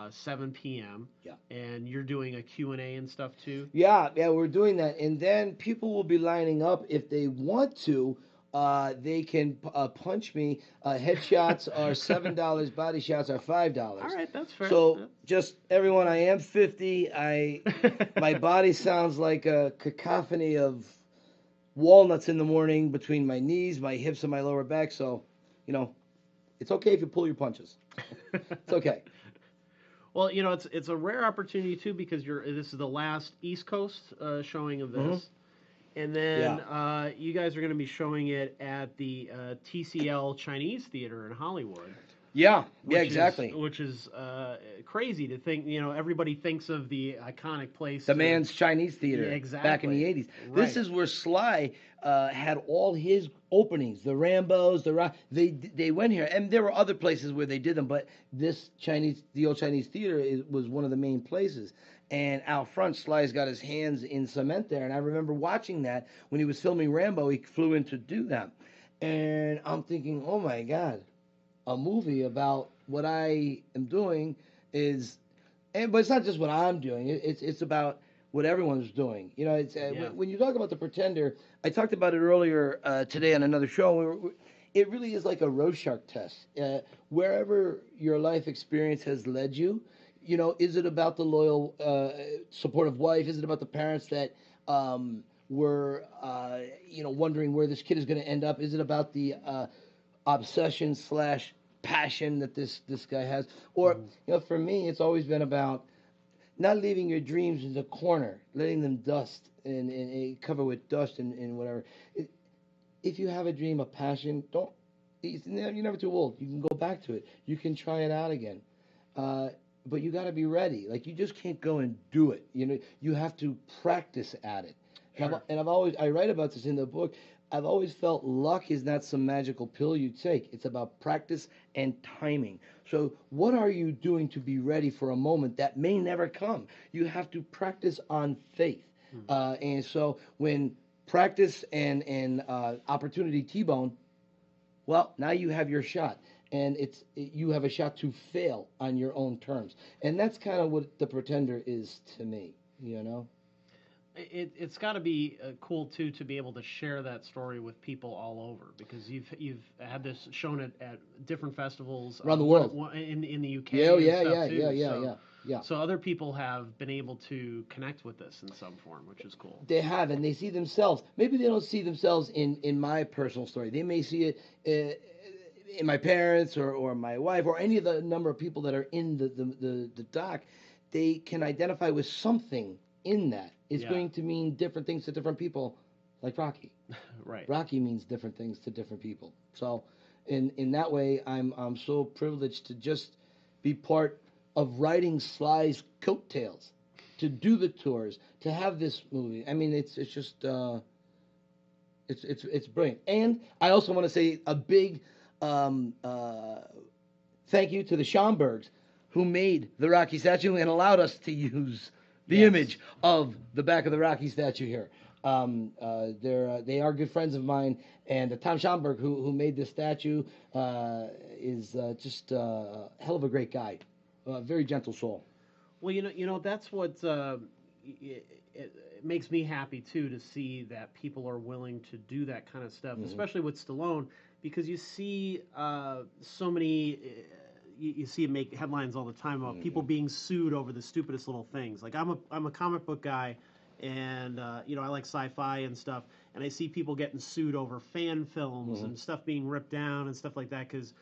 7 p.m. Yeah. And you're doing a Q&A and stuff too? Yeah, we're doing that. And then people will be lining up if they want to. They can punch me. Headshots are $7. Body shots are $5. All right, that's fair. So just everyone, I am 50. My body sounds like a cacophony of walnuts in the morning between my knees, my hips, and my lower back. So, it's okay if you pull your punches. It's okay. Well, it's a rare opportunity too, because this is the last East Coast showing of this. And then you guys are going to be showing it at the TCL Chinese Theater in Hollywood. Yeah, exactly. Which is crazy to think. Everybody thinks of the iconic place. The Man's Chinese Theater. Yeah, exactly. Back in the 80s. Right. This is where Sly had all his openings. The Rambos, they went here, and there were other places where they did them, but the old Chinese Theater was one of the main places. And out front, Sly's got his hands in cement there. And I remember watching that when he was filming Rambo. He flew in to do that. And I'm thinking, oh, my God, a movie about what I am doing but it's not just what I'm doing. It's about what everyone's doing. When you talk about The Pretender, I talked about it earlier today on another show. It really is like a Rorschach test. Wherever your life experience has led you, is it about the loyal, supportive wife? Is it about the parents that were, wondering where this kid is going to end up? Is it about the obsession / passion that this guy has? Or, for me, it's always been about not leaving your dreams in the corner, letting them dust and cover with dust and whatever. If you have a dream, a passion, you're never too old. You can go back to it. You can try it out again. But you got to be ready. Like, you just can't go and do it. You have to practice at it. Sure. And I write about this in the book. I've always felt luck is not some magical pill you take. It's about practice and timing. So what are you doing to be ready for a moment that may never come? You have to practice on faith. And so when practice and opportunity T-bone, well, now you have your shot. And you have a shot to fail on your own terms. And that's kind of what The Pretender is to me, It's got to be cool too to be able to share that story with people all over, because you've had this shown at different festivals around the world, in the UK. Yeah. So other people have been able to connect with this in some form, which is cool. They have, and they see themselves. Maybe they don't see themselves in my personal story. They may see it in my parents or my wife or any of the number of people that are in the doc. They can identify with something in that. It's going to mean different things to different people, like Rocky. Right. Rocky means different things to different people. So in that way, I'm so privileged to just be part of writing Sly's coattails, to do the tours, to have this movie. I mean, it's just It's brilliant. And I also want to say a big thank you to the Schomburgs who made the Rocky statue and allowed us to use the image of the back of the Rocky statue here. They are good friends of mine, and Tom Schomburg, who made this statue, is just a hell of a great guy, very gentle soul. Well, that's what it makes me happy too to see that people are willing to do that kind of stuff, especially with Stallone, because you see so many. You see it make headlines all the time about people being sued over the stupidest little things. Like I'm a comic book guy, and I like sci-fi and stuff, and I see people getting sued over fan films and stuff being ripped down and stuff like that because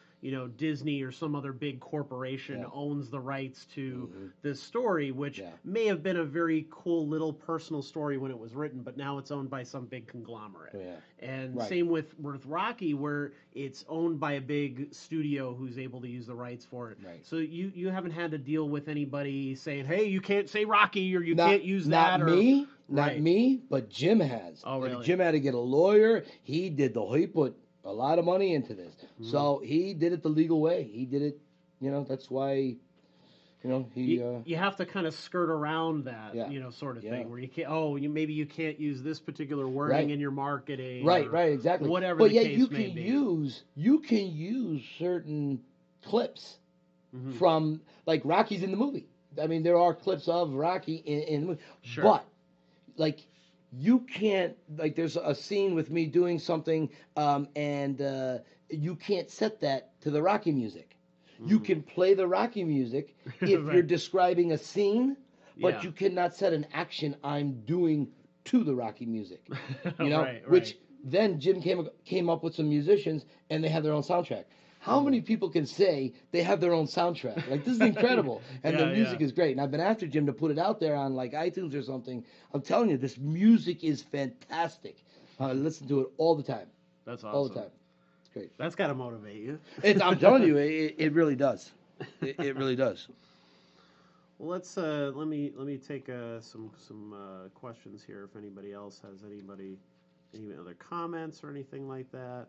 Disney or some other big corporation owns the rights to this story, which may have been a very cool little personal story when it was written, but now it's owned by some big conglomerate. And same with Rocky, where it's owned by a big studio who's able to use the rights for it. So you haven't had to deal with anybody saying, hey, you can't say Rocky or you can't use that. Not me, but Jim has. Oh, really? Jim had to get a lawyer. He put a lot of money into this. So he did it the legal way. He did it, that's why, you have to kind of skirt around that, sort of thing, where you can't, maybe you can't use this particular wording in your marketing. Right, exactly. Whatever but the yet case you may can be. you can use certain clips from, like, Rocky's in the movie. I mean, there are clips of Rocky in the movie. Sure. But, like, you can't, like, there's a scene with me doing something, and you can't set that to the Rocky music. You can play the Rocky music if you're describing a scene, but you cannot set an action I'm doing to the Rocky music. Which then Jim came up with some musicians, and they have their own soundtrack. How many people can say they have their own soundtrack? Like, this is incredible. And the music is great. And I've been after Jim to put it out there on, like, iTunes or something. I'm telling you, this music is fantastic. I listen to it all the time. That's awesome. All the time. It's great. That's got to motivate you. I'm telling you, it really does. It really does. Well, let's let me take some questions here. If anybody else has any other comments or anything like that.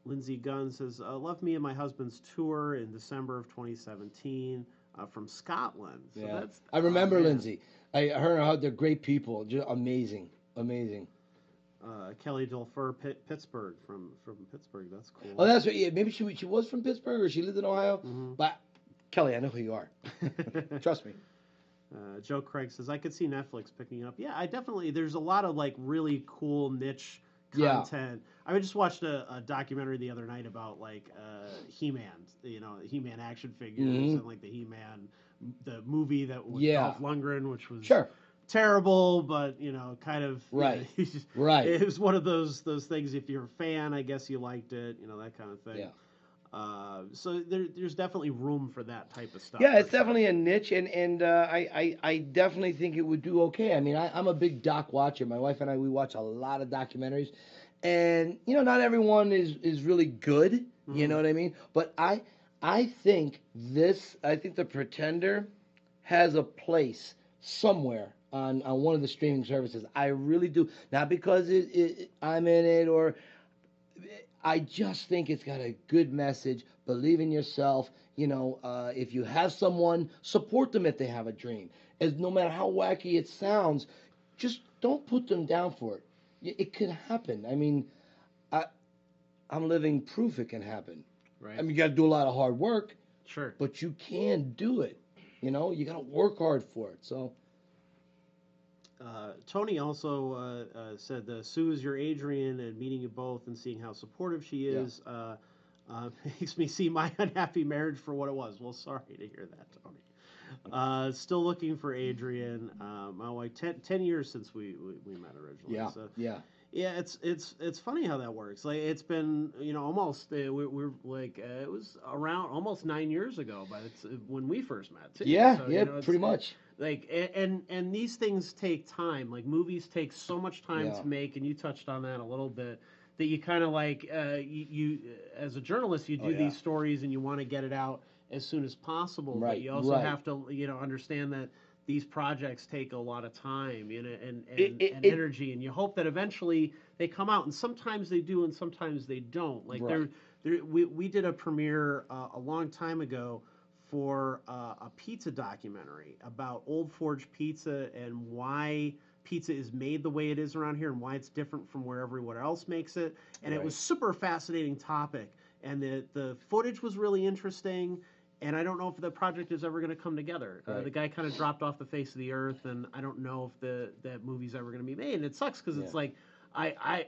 Lindsay Gunn says, left me and my husband's tour in December of 2017 from Scotland. So I remember Lindsay. I heard how they're great people. Just amazing. Kelly Delfer, Pittsburgh, from Pittsburgh. That's cool. Oh, that's right. Yeah, maybe she was from Pittsburgh or she lived in Ohio. But, Kelly, I know who you are. Trust me. Joe Craig says, I could see Netflix picking it up. Yeah, I definitely, there's a lot of, like, really cool niche content. I just watched a documentary the other night about, like, He-Man, He-Man action figures and, like, the He-Man, the movie that was Dolph Lundgren, which was terrible, but, kind of it was one of those things. If you're a fan, I guess you liked it, that kind of thing. So there's definitely room for that type of stuff. Yeah, it's definitely a niche, and I definitely think it would do okay. I mean, I'm a big doc watcher. My wife and I, we watch a lot of documentaries, and not everyone is really good. You know what I mean? But I think The Pretender has a place somewhere on one of the streaming services. I really do. Not because I'm in it or. I just think it's got a good message. Believe in yourself. If you have someone, support them if they have a dream. As no matter how wacky it sounds, just don't put them down for it. It could happen. I mean, I'm living proof it can happen. Right. I mean, you got to do a lot of hard work. Sure. But you can do it. You got to work hard for it. So. Tony also said, Sue is your Adrian, and meeting you both and seeing how supportive she is makes me see my unhappy marriage for what it was. Well, sorry to hear that, Tony. Still looking for Adrian. My wife, 10 years since we met originally. Yeah, so, yeah, it's funny how that works. Like, it's been almost we're like it was around almost 9 years ago, but it's when we first met too. Yeah, so, pretty much. Like, and these things take time. Like, movies take so much time to make, and you touched on that a little bit. That you kind of like you as a journalist, you do these stories and you want to get it out as soon as possible. Right, but you also have to understand that these projects take a lot of time and It- energy, and you hope that eventually they come out. And sometimes they do, and sometimes they don't. Like Right. we did a premiere a long time ago for a pizza documentary about Old Forge Pizza and why pizza is made the way it is around here and why it's different from where everyone else makes it. And it was super fascinating topic. And the footage was really interesting. And I don't know if the project is ever going to come together. Right. The guy kind of dropped off the face of the earth, and I don't know if that movie's ever going to be made. And it sucks because it's like, I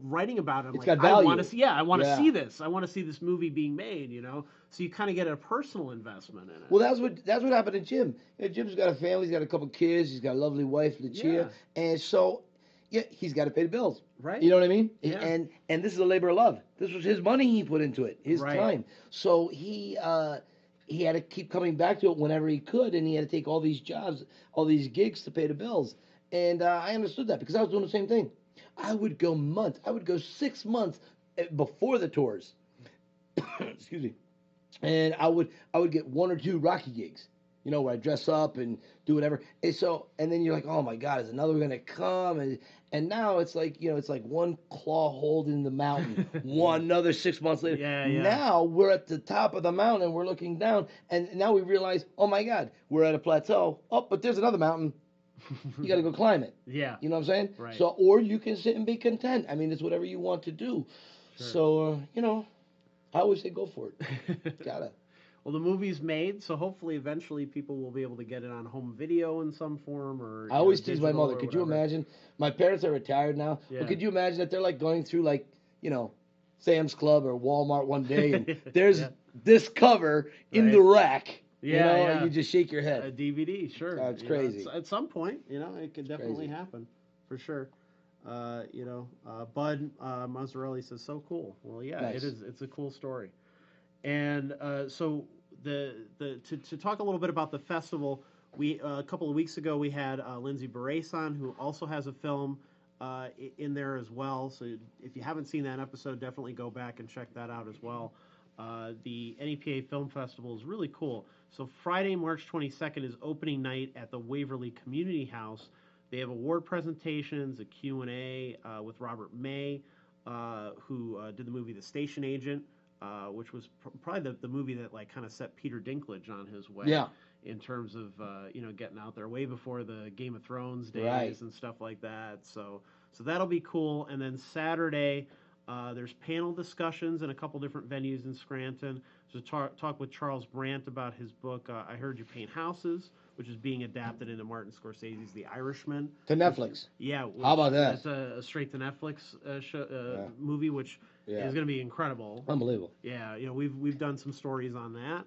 writing about it, I'm It's like, got value. I want to see, I want to Yeah. see this. I want to see this movie being made, So you kind of get a personal investment in it. Well, that's what happened to Jim. Jim's got a family. He's got a couple kids. He's got a lovely wife, Lucia, and so he's got to pay the bills. Right. You know what I mean? Yeah. And this is a labor of love. This was his money he put into it, his Right. time. So he had to keep coming back to it whenever he could, and he had to take all these jobs, all these gigs to pay the bills. And I understood that because I was doing the same thing. I would go months. I would go 6 months before the tours. Excuse me. And I would get 1 or 2 Rocky gigs, where I dress up and do whatever. And then you're like, oh my God, is another gonna come? And now it's like, it's like one claw hold in the mountain, another 6 months later. Yeah. Now we're at the top of the mountain and we're looking down, and now we realize, oh my God, we're at a plateau. Oh, but there's another mountain. You got to go climb it. Yeah. You know what I'm saying? Right. So, or you can sit and be content. I mean, it's whatever you want to do. Sure. So, I always say go for it. Gotta. Well, the movie's made, so hopefully eventually people will be able to get it on home video in some form or. I always tease my digital mother. or Could you whatever. imagine? My parents are retired now. Yeah. But could you imagine that they're like going through Sam's Club or Walmart one day and there's this cover in Right. the rack. Yeah, And you just shake your A head. DVD, sure. That's crazy. At some point, it could definitely crazy. happen, for sure. Bud Mazzarelli says, "So cool." Well, yeah, Nice. it is. It's a cool story. And so to talk a little bit about the festival, we a couple of weeks ago we had Lindsay Barace on, who also has a film in there as well. So if you haven't seen that episode, definitely go back and check that out as well. The NEPA Film Festival is really cool. So Friday, March 22nd is opening night at the Waverly Community House. They have award presentations, a Q&A with Robert May, who did the movie The Station Agent, which was probably the movie that kind of set Peter Dinklage on his way. Yeah. In terms of getting out there way before the Game of Thrones days Right. and stuff like that. So that'll be cool. And then Saturday, there's panel discussions in a couple different venues in Scranton. So talk with Charles Brandt about his book, I Heard You Paint Houses, which is being adapted into Martin Scorsese's The Irishman. To Netflix. Yeah. How about that? It's a straight to Netflix movie, which Yeah. is going to be incredible. Unbelievable. Yeah, we've done some stories on that,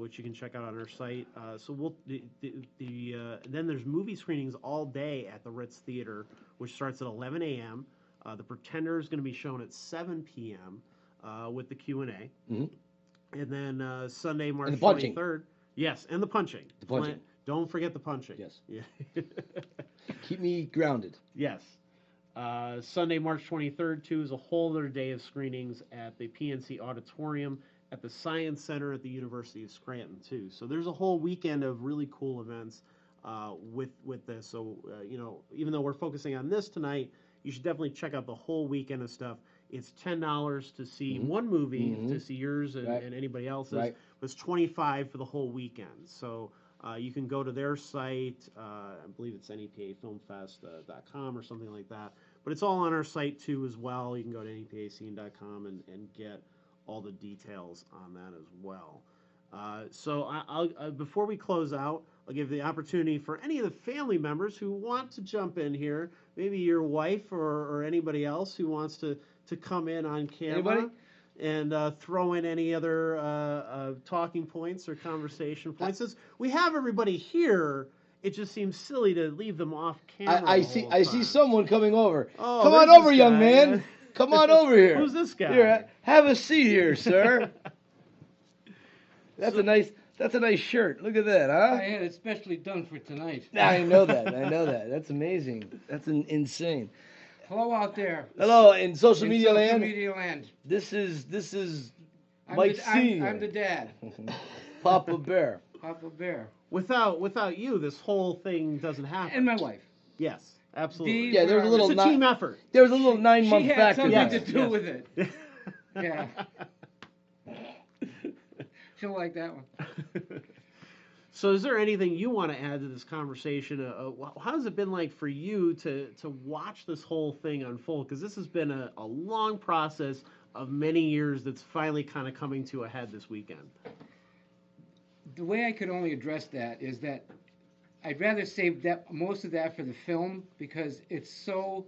which you can check out on our site. So then there's movie screenings all day at the Ritz Theater, which starts at 11 a.m. The Pretender is going to be shown at 7 p.m. With the Q&A. Mhm. And then Sunday, March And the punching. 23rd. Yes, and the punching. The punching. Don't forget the punching. Yes. Yeah. Keep me grounded. Yes. Sunday, March 23rd, too, is a whole other day of screenings at the PNC Auditorium at the Science Center at the University of Scranton, too. So there's a whole weekend of really cool events with this. So, even though we're focusing on this tonight, you should definitely check out the whole weekend of stuff. It's $10 to see one movie, to see yours and, Right. and anybody else's. Right. But it's $25 for the whole weekend. So you can go to their site. I believe it's nepafilmfest.com or something like that. But it's all on our site, too, as well. You can go to nepascene.com and get all the details on that as well. So I'll before we close out, I'll give the opportunity for any of the family members who want to jump in here, maybe your wife or anybody else who wants to come in on camera. Anybody? And throw in any other talking points or conversation points. Since we have everybody here, it just seems silly to leave them off camera. I the see whole I see time. someone coming over. Oh, Come on there's over, this young guy. man. Come on over here. Who's this guy? Here, have a seat here, sir. That's a nice shirt. Look at that, huh? I had it specially done for tonight. I know that. That's amazing. That's insane. Hello out there. Hello, in social In media social land. media land. This is I'm Mike the, Senior. I'm the dad, Papa Bear. Papa Bear. without you, this whole thing doesn't happen. And my wife. Yes, absolutely. Steve, Yeah, there's a little It's a team effort. There was a little 9-month She had factor something there. to do with it. Yeah. She'll like that one. So is there anything you want to add to this conversation? How has it been like for you to watch this whole thing unfold? Because this has been a long process of many years that's finally kind of coming to a head this weekend. The way I could only address that is that I'd rather save most of that for the film, because it's so.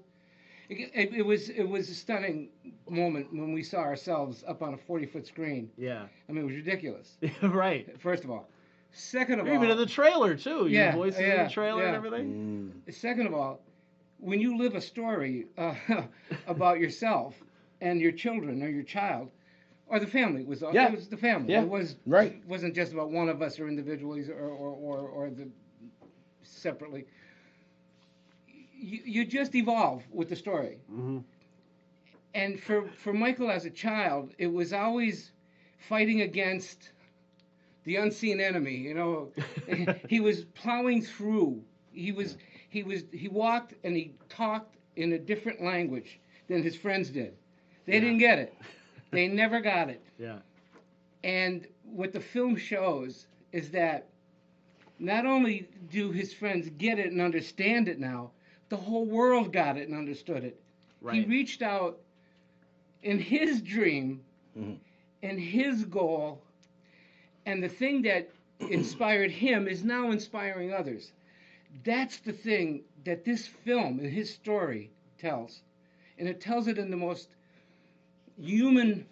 It was a stunning moment when we saw ourselves up on a 40-foot screen. Yeah. I mean, it was ridiculous. Right. First of all. Second of all. Even in the trailer, too. Yeah, Your voices in yeah, the trailer yeah. and everything. Second of all, when you live a story about yourself and your children or your child or the family, it was the family. Yeah. It wasn't just about one of us or individuals or the separately. You just evolve with the story. Mm-hmm. And for Michael as a child, it was always fighting against the unseen enemy. You know, he was plowing through. He walked and he talked in a different language than his friends did. They didn't get it. They never got it. Yeah. And what the film shows is that not only do his friends get it and understand it now, the whole world got it and understood it. Right. He reached out in his dream, in his goal, and the thing that inspired him is now inspiring others. That's the thing that this film and his story tells. And it tells it in the most human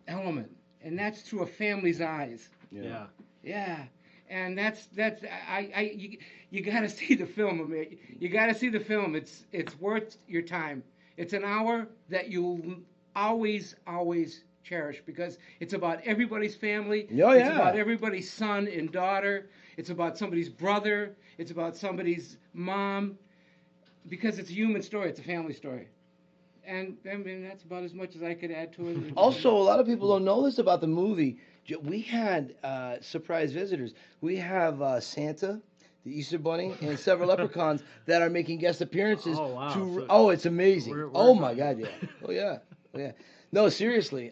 element, and that's through a family's eyes. Yeah. Yeah. And that's you got to see the film. I mean, you got to see the film. It's worth your time. It's an hour that you'll always cherish, because it's about everybody's family. Oh, It's yeah. about everybody's son and daughter. It's about somebody's brother. It's about somebody's mom. Because it's a human story. It's a family story. And I mean, that's about as much as I could add to it. Also, a lot of people don't know this about the movie. We had surprise visitors. We have Santa, the Easter Bunny, and several leprechauns that are making guest appearances. Oh, wow. Oh, it's amazing. We're Oh, my God, yeah. Oh, yeah. Oh, yeah. No, seriously.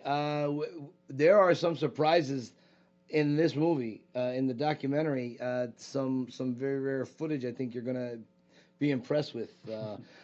There are some surprises in this movie, in the documentary. Some very rare footage I think you're going to be impressed with.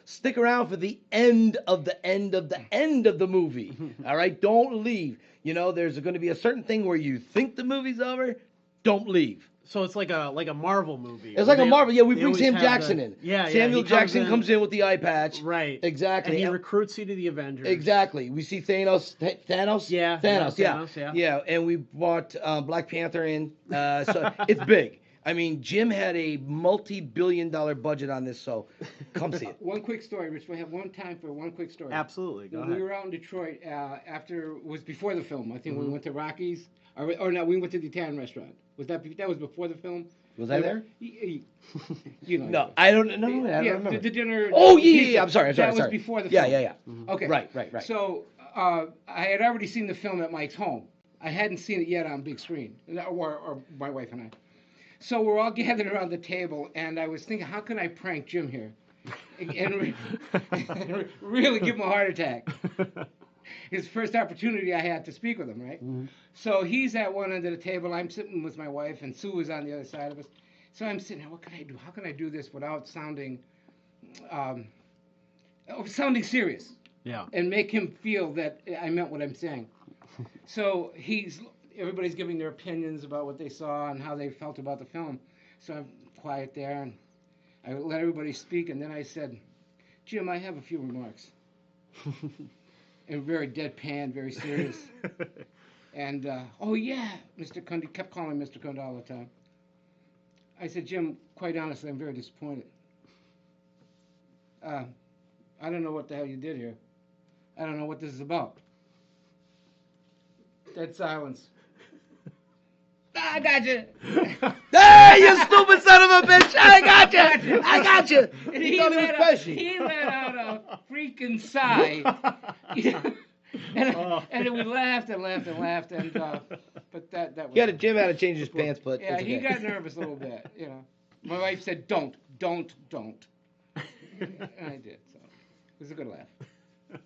Stick around for the end of the movie. All right? Don't leave. You know, there's going to be a certain thing where you think the movie's over. Don't leave. So it's like a Marvel movie. It's like a Marvel. Yeah, we they bring always Sam have Jackson the- in. Yeah, Samuel he Jackson comes in with the eye patch. Right. Exactly. And he recruits you to the Avengers. Exactly. We see Thanos. Thanos? Yeah, Thanos, yeah. Thanos, yeah. Yeah, and we brought Black Panther in. So it's big. I mean, Jim had a multi-billion-dollar budget on this, so come see it. One quick story, Rich. We have one time for one quick story. Absolutely. Go When ahead. we were out in Detroit, it was before the film. I think we went to Rocky's, or no, we went to the Italian restaurant. That was before the film? Was I there? You know. No, I don't know. I don't Yeah, remember. the dinner. Oh, the pizza, yeah. I'm sorry. That was before the Yeah, film. yeah. Okay. Right. So I had already seen the film at Mike's home. I hadn't seen it yet on big screen, or my wife and I. So we're all gathered around the table, and I was thinking, how can I prank Jim here? And really give him a heart attack. His first opportunity I had to speak with him, right? Mm-hmm. So he's at one end of the table. I'm sitting with my wife, and Sue is on the other side of us. So I'm sitting there, what can I do? How can I do this without sounding serious? Yeah. And make him feel that I meant what I'm saying. So everybody's giving their opinions about what they saw and how they felt about the film. So I'm quiet there, and I let everybody speak, and then I said, Jim, I have a few remarks. And very deadpan, very serious. And, oh yeah, Mr. Kunda, kept calling Mr. Kunda all the time. I said, Jim, quite honestly, I'm very disappointed. I don't know what the hell you did here. I don't know what this is about. Dead silence. I got you. Hey, you stupid son of a bitch! I got you. And he let out a freaking sigh. And then we laughed and laughed and laughed, and but that was. Jim had to change his pants, but Yeah, it's he okay. got nervous a little bit. You know, my wife said, "Don't," and I did. So it was a good laugh.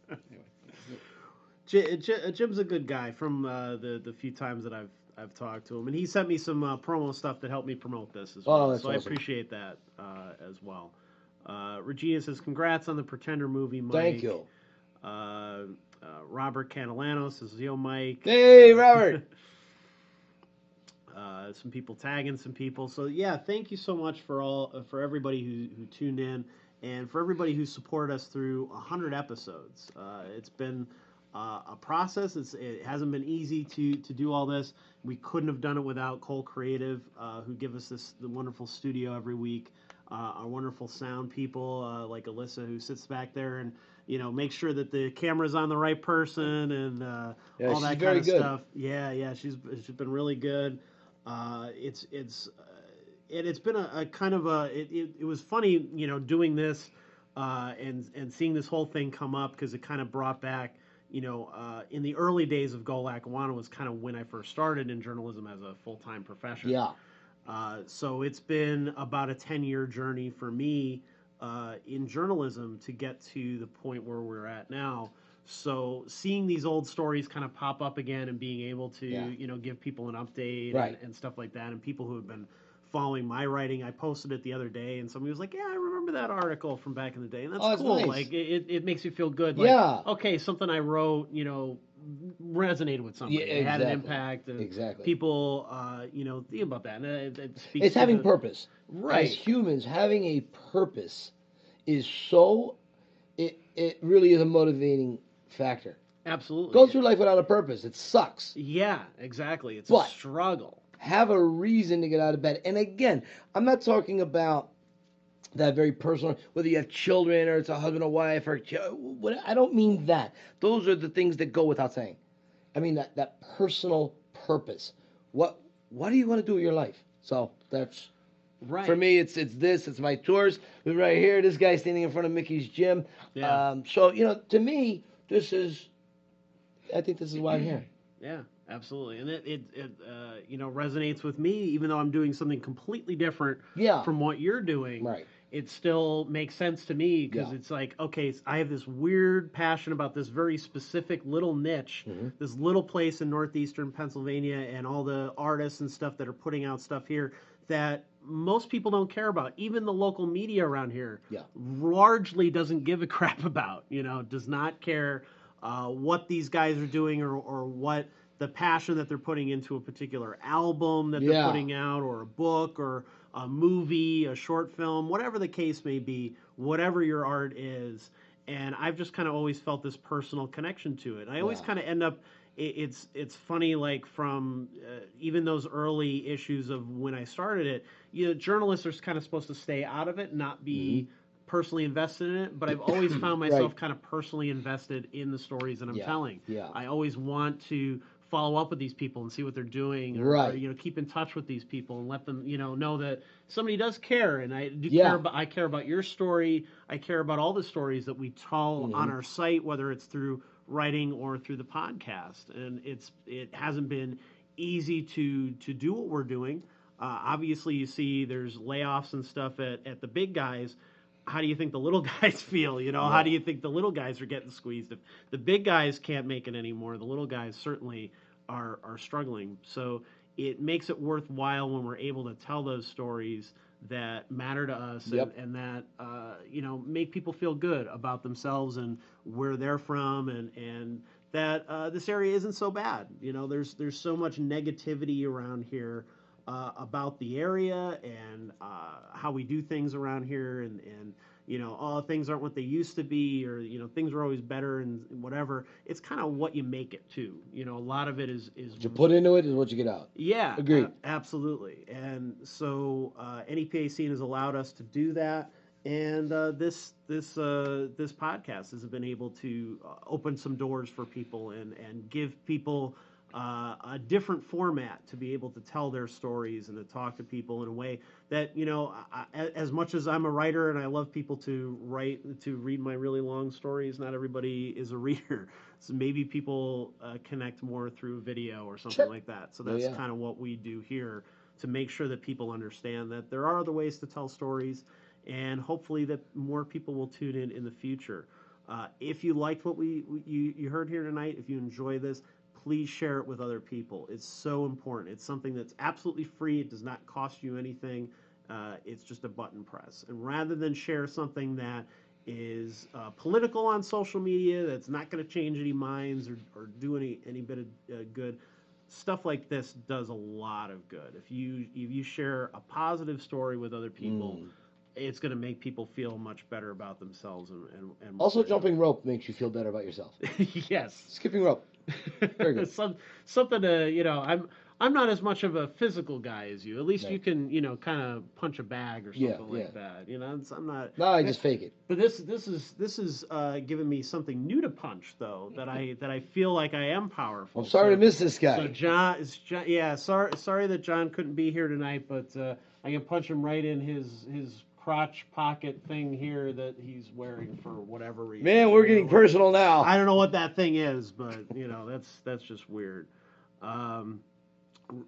Anyway, Jim's a good guy from the few times that I've talked to him, and he sent me some promo stuff that helped me promote this as well. That's so I awesome. appreciate that as well. Regina says, "Congrats on the Pretender movie, Mike." Thank you. Robert Catalano says, "Yo, Mike." Hey, Robert. Some people tagging some people. So yeah, thank you so much for everybody who tuned in, and for everybody who supported us through 100 episodes. It's been a process. It hasn't been easy to do all this. We couldn't have done it without Cole Creative, who give us the wonderful studio every week. Our wonderful sound people like Alyssa, who sits back there and make sure that the camera's on the right person and all that kind of stuff. Yeah, she's been really good. It's been a kind of it was funny, doing this and seeing this whole thing come up, because it kind of brought back, in the early days of Go Lackawanna was kind of when I first started in journalism as a full-time profession. Yeah. So it's been about a 10-year journey for me in journalism to get to the point where we're at now. So seeing these old stories kind of pop up again and being able to, give people an update and stuff like that, and people who have been following my writing, I posted it the other day, and somebody was like, "Yeah, I remember that article from back in the day," and that's cool. Nice. Like it makes you feel good. Like, okay, something I wrote, resonated with somebody. It had an impact. And people, think about that. And it speaks it's having purpose. Right. As humans, having a purpose is so. It really is a motivating factor. Absolutely. Go through life without a purpose. It sucks. Yeah, exactly. It's a struggle. Have a reason to get out of bed. And again, I'm not talking about that very personal, whether you have children or it's a husband or wife or I don't mean that. Those are the things that go without saying. I mean that personal purpose. What do you want to do with your life? So that's right. For me. It's this. It's my tours. Right here, this guy standing in front of Mickey's gym. Yeah. So to me, I think this is why I'm here. Yeah, absolutely, and it resonates with me, even though I'm doing something completely different from what you're doing. Right. It still makes sense to me, because it's like, okay, I have this weird passion about this very specific little niche, this little place in northeastern Pennsylvania, and all the artists and stuff that are putting out stuff here that most people don't care about. Even the local media around here largely doesn't give a crap about, does not care what these guys are doing or what the passion that they're putting into a particular album that they're putting out, or a book, or a movie, a short film, whatever the case may be, whatever your art is. And I've just kind of always felt this personal connection to it. I always kind of end up, it's funny, like from even those early issues of when I started it, journalists are kind of supposed to stay out of it, not be personally invested in it, but I've always found myself kind of personally invested in the stories that I'm telling. Yeah. I always want to follow up with these people and see what they're doing, or keep in touch with these people and let them, know that somebody does care, and I do care about. I care about your story. I care about all the stories that we tell on our site, whether it's through writing or through the podcast. And it hasn't been easy to do what we're doing. Obviously, you see there's layoffs and stuff at the big guys. How do you think the little guys feel? How do you think the little guys are getting squeezed? If the big guys can't make it anymore, the little guys certainly are struggling. So it makes it worthwhile when we're able to tell those stories that matter to us, and that make people feel good about themselves and where they're from, and that this area isn't so bad. There's so much negativity around here about the area and how we do things around here, and things aren't what they used to be, or things are always better and whatever. It's kind of what you make it to. A lot of it is what you put into it is what you get out. Yeah, agreed. Absolutely. And so NEPA scene has allowed us to do that, and this podcast has been able to open some doors for people and give people a different format to be able to tell their stories and to talk to people in a way that, you know, as much as I'm a writer and I love people to read my really long stories, not everybody is a reader. So maybe people connect more through video or something like that. So that's kind of what we do here to make sure that people understand that there are other ways to tell stories, and hopefully that more people will tune in the future. If you liked what you heard here tonight, if you enjoy this, please share it with other people. It's so important. It's something that's absolutely free. It does not cost you anything. It's just a button press. And rather than share something that is political on social media, that's not going to change any minds or do any bit of good, stuff like this does a lot of good. If you share a positive story with other people, it's going to make people feel much better about themselves. And Also, jumping rope makes you feel better about yourself. Yes. Skipping rope. Very good. Something to, you know, I'm not as much of a physical guy as you. At least you can, you know, kind of punch a bag or something like that. You know, I'm not. No, I just fake it. But this is giving me something new to punch, though, that I feel like I am powerful. I'm sorry to miss this guy. So John, sorry that John couldn't be here tonight, but I can punch him right in his crotch pocket thing here that he's wearing for whatever reason. Man, we're getting personal now. I don't know what that thing is, but you know, that's just weird.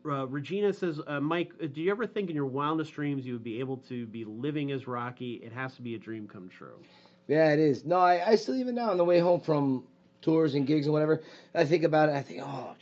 Regina says, Mike, do you ever think in your wildest dreams you would be able to be living as Rocky? It has to be a dream come true. Yeah, it is. No, I still, even now on the way home from tours and gigs and whatever, I think about it. I think, oh,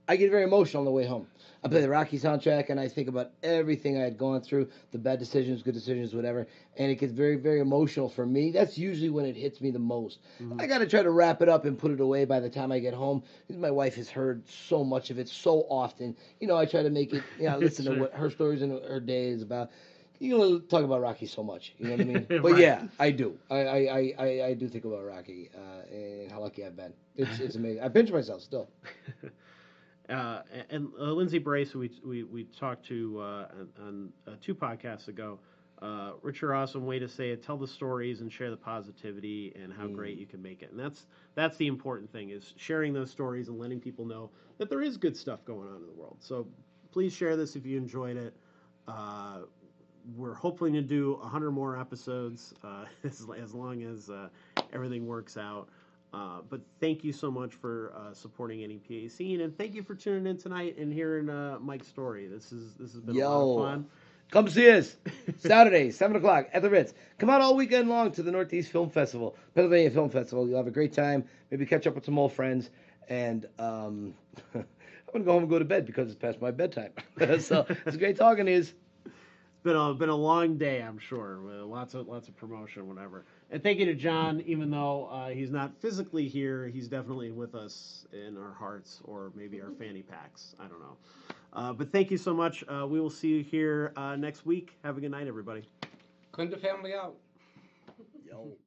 I get very emotional on the way home. I play the Rocky soundtrack, and I think about everything I had gone through, the bad decisions, good decisions, whatever, and it gets very, very emotional for me. That's usually when it hits me the most. I got to try to wrap it up and put it away by the time I get home. My wife has heard so much of it so often. You know, I try to make it, listen to what her stories and her day is about. You know, talk about Rocky so much, you know what I mean? But yeah, I do. I do think about Rocky and how lucky I've been. It's amazing. I pinch myself still. And Lindsay Brace, who we talked to on 2 podcasts ago, Richard, awesome way to say it. Tell the stories and share the positivity and how great you can make it. And that's the important thing, is sharing those stories and letting people know that there is good stuff going on in the world. So please share this if you enjoyed it. We're hoping to do 100 more episodes as long as everything works out. But thank you so much for supporting NEPA Scene, and thank you for tuning in tonight and hearing Mike's story. This has been a lot of fun. Come see us Saturday, 7 o'clock at the Ritz. Come out all weekend long to the Northeast Film Festival, Pennsylvania Film Festival. You'll have a great time. Maybe catch up with some old friends. And I'm going to go home and go to bed because it's past my bedtime. So it's great talking to you. It's been a long day, I'm sure, with lots of promotion, whatever. And thank you to John, even though he's not physically here, he's definitely with us in our hearts, or maybe our fanny packs. I don't know. But thank you so much. We will see you here next week. Have a good night, everybody. Kunda family out. Yo.